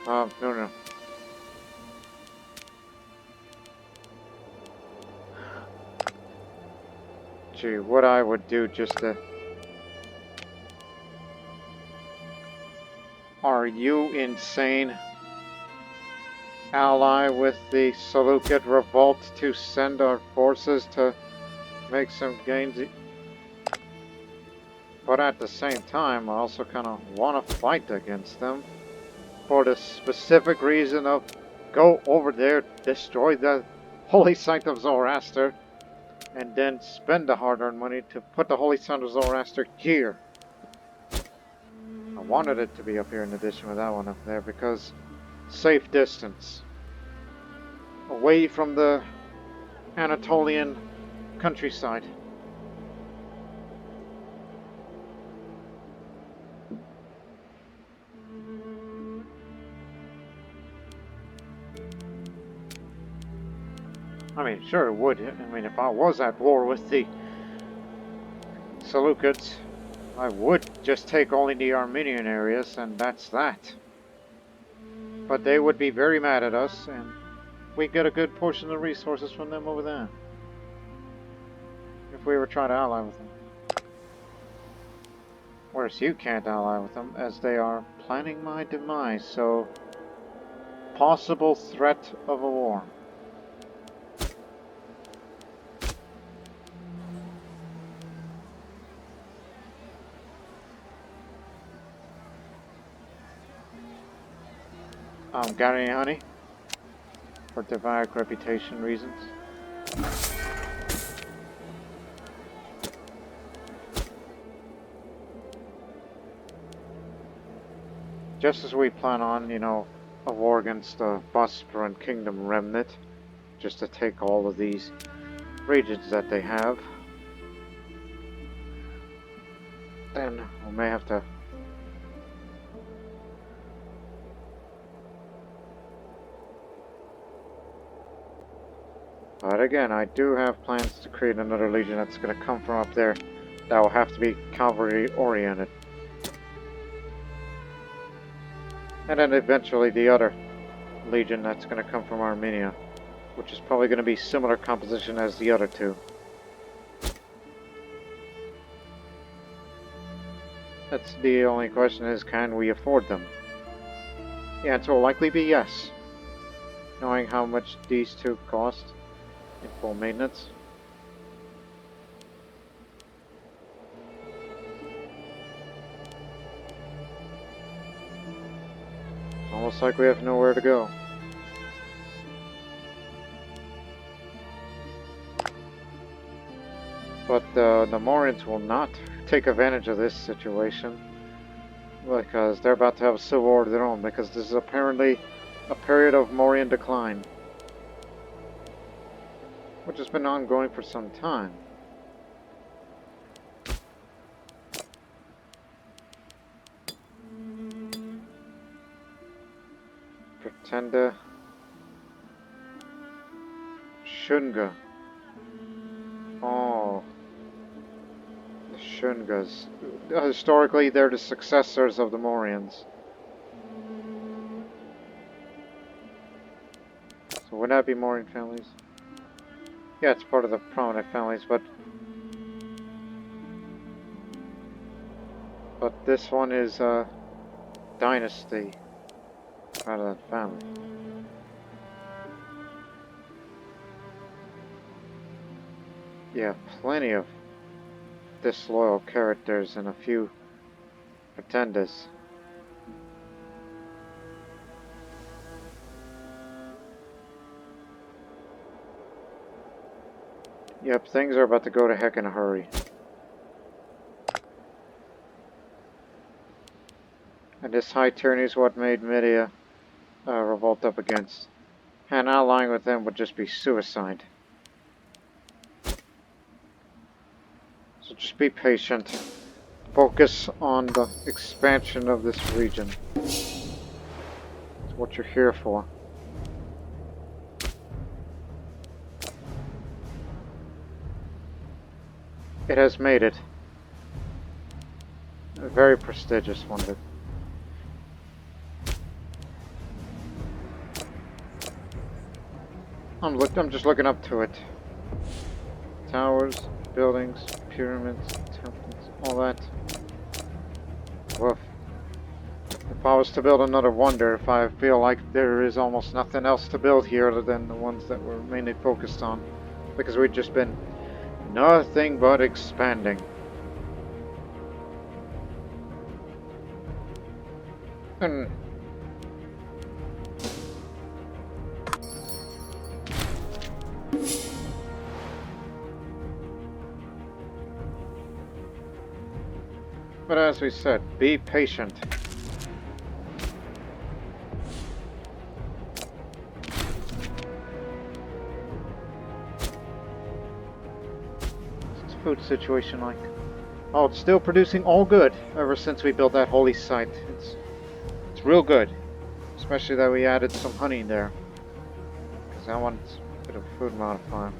No. Gee, what I would do just to... Are you insane? Ally with the Seleucid revolt to send our forces to make some gains. But at the same time, I also kind of want to fight against them for the specific reason of go over there, destroy the holy site of Zoroaster, and then spend the hard-earned money to put the holy site of Zoroaster here. I wanted it to be up here in addition with that one up there because safe distance. Away from the Anatolian countryside. I mean, sure it would. I mean, if I was at war with the Seleucids, I would just take only the Armenian areas, and that's that. But they would be very mad at us, and we'd get a good portion of the resources from them over there. If we were trying to ally with them. Whereas you can't ally with them, as they are planning my demise, so... Possible threat of a war. Got any honey? For Devag reputation reasons. Just as we plan on, you know, a war against the Bosporan Kingdom remnant, just to take all of these regions that they have. Then we may have to... But again, I do have plans to create another legion that's going to come from up there. That will have to be cavalry oriented. And then eventually the other legion that's going to come from Armenia, which is probably going to be similar composition as the other two. That's the only question is, can we afford them? The answer will likely be yes, knowing how much these two cost in full maintenance. It's almost like we have nowhere to go. But the Mauryaans will not take advantage of this situation, because they're about to have a civil war of their own, because this is apparently a period of Mauryan decline, which has been ongoing for some time. Pretenda Shunga. Oh, the Shungas. Historically, they're the successors of the Mauryans. So would that be Mauryan families? Yeah, it's part of the prominent families, but this one is a dynasty out of that family. Yeah, plenty of disloyal characters and a few pretenders. Yep, things are about to go to heck in a hurry. And this high tyranny is what made Media revolt up against. And allying with them would just be suicide. So just be patient. Focus on the expansion of this region. It's what you're here for. It has made it a very prestigious one. I'm just looking up to it. Towers, buildings, pyramids, temples, all that. Woof. If I was to build another wonder, if I feel like there is almost nothing else to build here other than the ones that we're mainly focused on, because we've just been nothing but expanding. And but as we said, be patient. What's the food situation like? Oh, it's still producing all good ever since we built that holy site. It's real good. Especially that we added some honey in there. Because that one's a bit of a food modifier.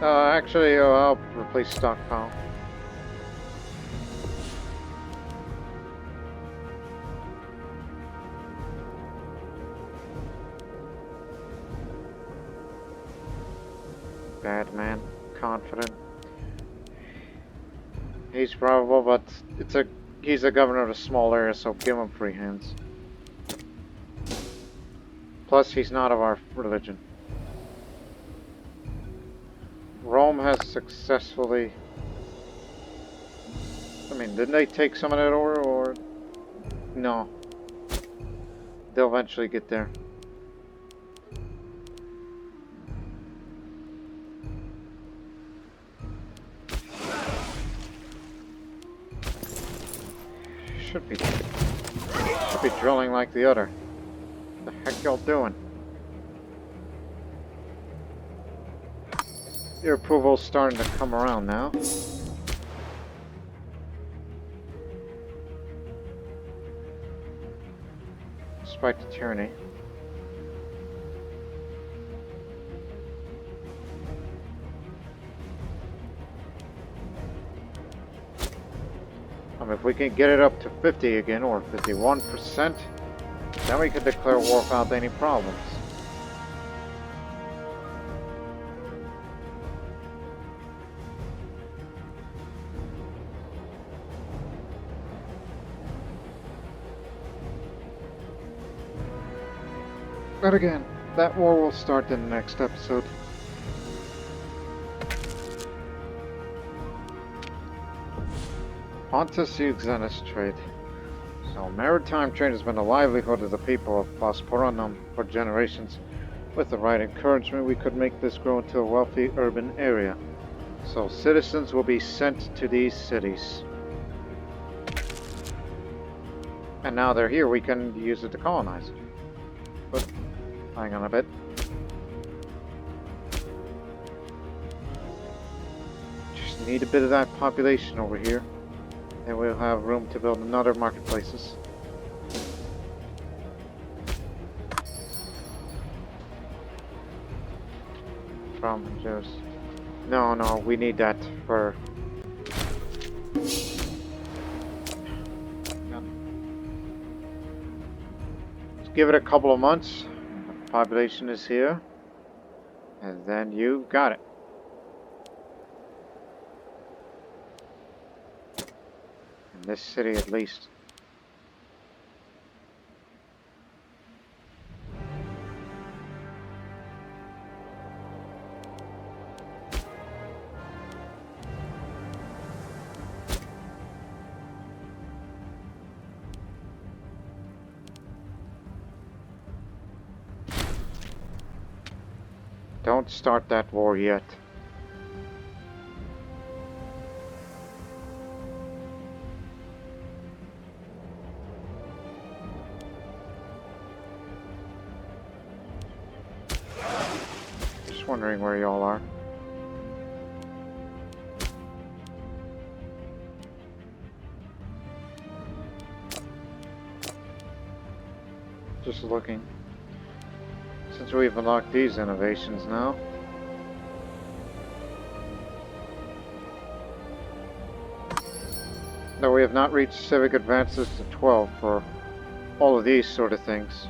Actually, I'll replace stockpile. Bad man, confident. He's probable, but he's a governor of a small area, so give him free hands. Plus, he's not of our religion. Rome has successfully... I mean, didn't they take some of that ore, or... No. They'll eventually get there. Should be drilling like the other. What the heck y'all doing? Your approval's starting to come around now. Despite the tyranny. If we can get it up to 50 again, or 51%, then we can declare war without any problems. But again, that war will start in the next episode. Pontus Euxenus trade. So, maritime trade has been the livelihood of the people of Bosporanum for generations. With the right encouragement, we could make this grow into a wealthy urban area. So, citizens will be sent to these cities. And now they're here, we can use it to colonize it. But, hang on a bit. Just need a bit of that population over here. Then we'll have room to build another marketplaces. From just... No, we need that for... Let's give it a couple of months. The population is here. And then you've got it. This city at least. Don't start that war yet. Wondering where y'all are. Just looking. Since we've unlocked these innovations now. No, we have not reached civic advances to 12 for all of these sort of things.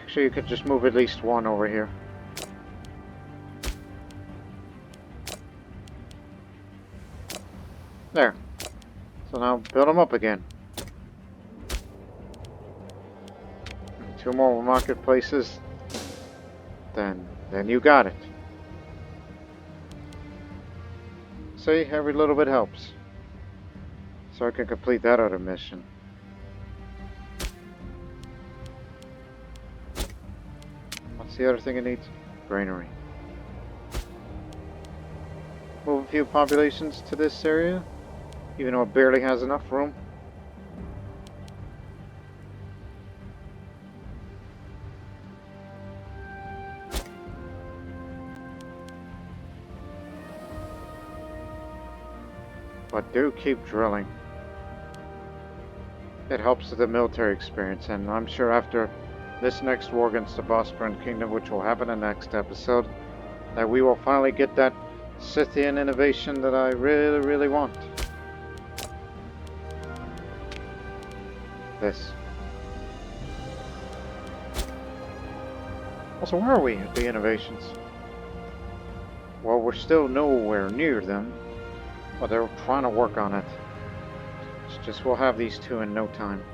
Actually, you could just move at least one over here. There. So now build them up again. And 2 more marketplaces. Then you got it. See, every little bit helps. So I can complete that other mission. What's the other thing it needs? Granary. Move a few populations to this area, even though it barely has enough room. But do keep drilling. It helps with the military experience, and I'm sure after this next war against the Bosporan Kingdom, which will happen in the next episode, that we will finally get that Scythian innovation that I really, really want. This. Also, where are we at the innovations? Well, we're still nowhere near them, but they're trying to work on it. It's just we'll have these two in no time.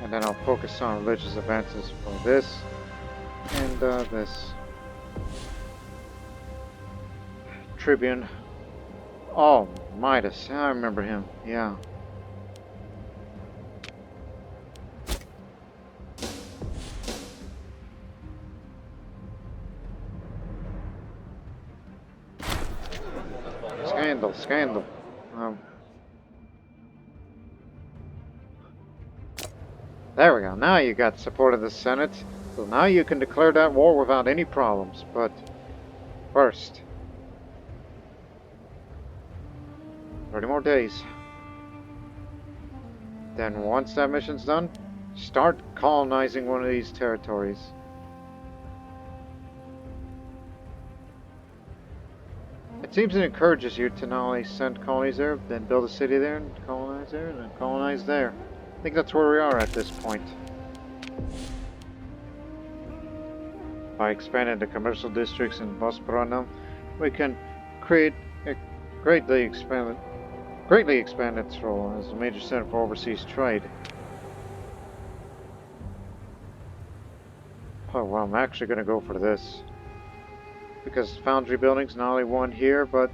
And then I'll focus on religious advances for this and this. Tribune. Oh, Midas. I remember him. Yeah. Scandal, scandal. There we go. Now you got support of the Senate. So now you can declare that war without any problems. But first, 30 more days. Then once that mission's done, start colonizing one of these territories. It seems it encourages you to not only send colonies there, then build a city there, and colonize there, and then colonize there. I think that's where we are at this point. By expanding the commercial districts in Bosporanum, we can create a greatly expand its role as a major center for overseas trade. Oh well, I'm actually going to go for this. Because foundry building's not only one here, but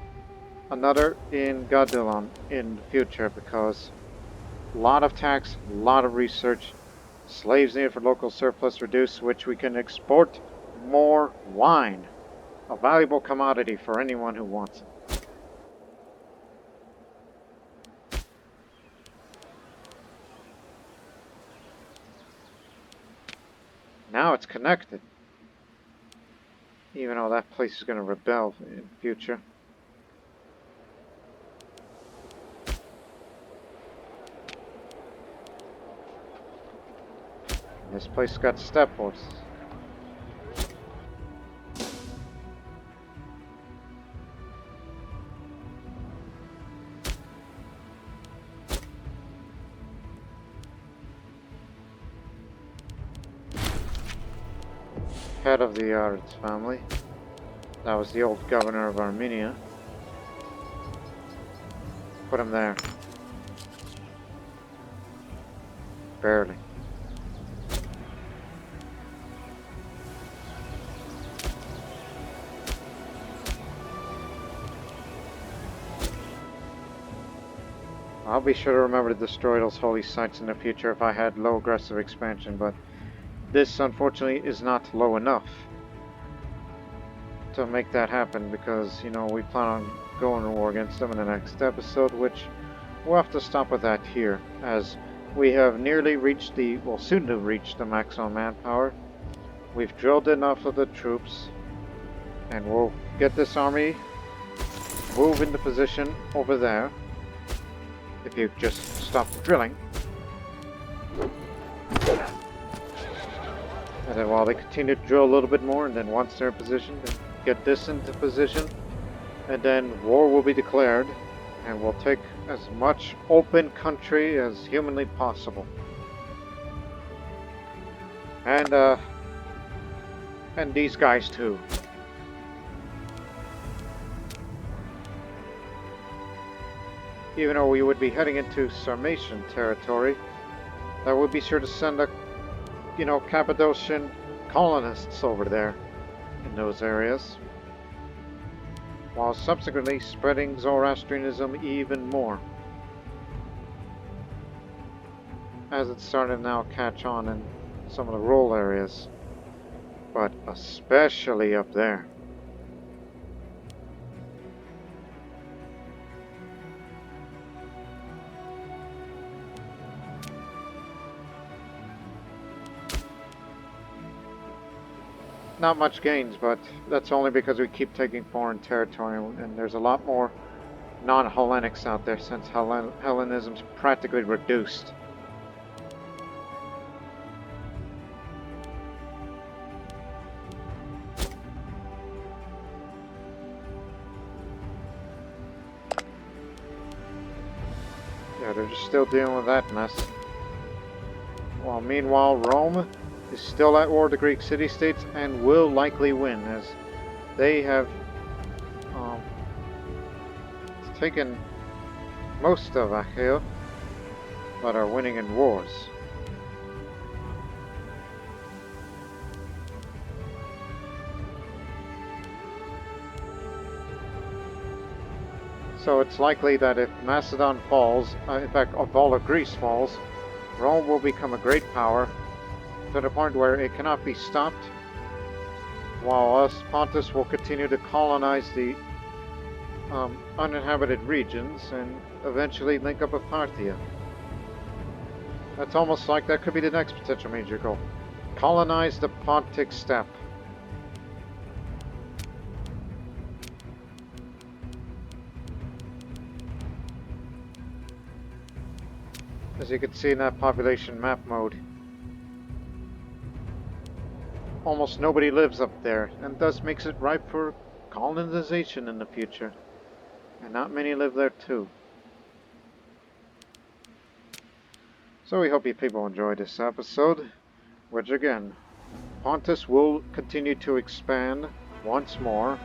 another in Gadilon in the future, because a lot of tax, a lot of research, slaves needed for local surplus reduced, which we can export more wine. A valuable commodity for anyone who wants it. Now it's connected. Even though that place is going to rebel in the future. This place got steppe horses. Head of the Arts family. That was the old governor of Armenia. Put him there. Barely. I'll be sure to remember to destroy those holy sites in the future if I had low aggressive expansion, but this unfortunately is not low enough to make that happen, because, you know, we plan on going to war against them in the next episode, which we'll have to stop with that here, as we have nearly reached the, well, soon to reach the maximum manpower. We've drilled enough of the troops, and we'll get this army move into position over there. If you just stop the drilling. And then while they continue to drill a little bit more, and then once they're in position, then get this into position, and then war will be declared, and we'll take as much open country as humanly possible. And these guys too. Even though we would be heading into Sarmatian territory, that would be sure to send a, you know, Cappadocian colonists over there in those areas, while subsequently spreading Zoroastrianism even more, as it's starting to now catch on in some of the rural areas, but especially up there. Not much gains, but that's only because we keep taking foreign territory, and there's a lot more non-Hellenics out there, since Hellenism's practically reduced. Yeah, they're just still dealing with that mess. While meanwhile, Rome is still at war with the Greek city-states and will likely win, as they have taken most of Achaia, but are winning in wars. So it's likely that if Macedon falls, in fact, if all of Greece falls, Rome will become a great power to the point where it cannot be stopped, while us, Pontus, will continue to colonize the uninhabited regions and eventually link up with Parthia. That's almost like that could be the next potential major goal. Colonize the Pontic Steppe. As you can see in that population map mode, almost nobody lives up there, and thus makes it ripe for colonization in the future. And not many live there too. So we hope you people enjoyed this episode, which again, Pontus will continue to expand once more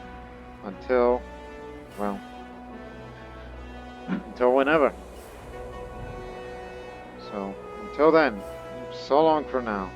until, well, until whenever. So, until then, so long for now.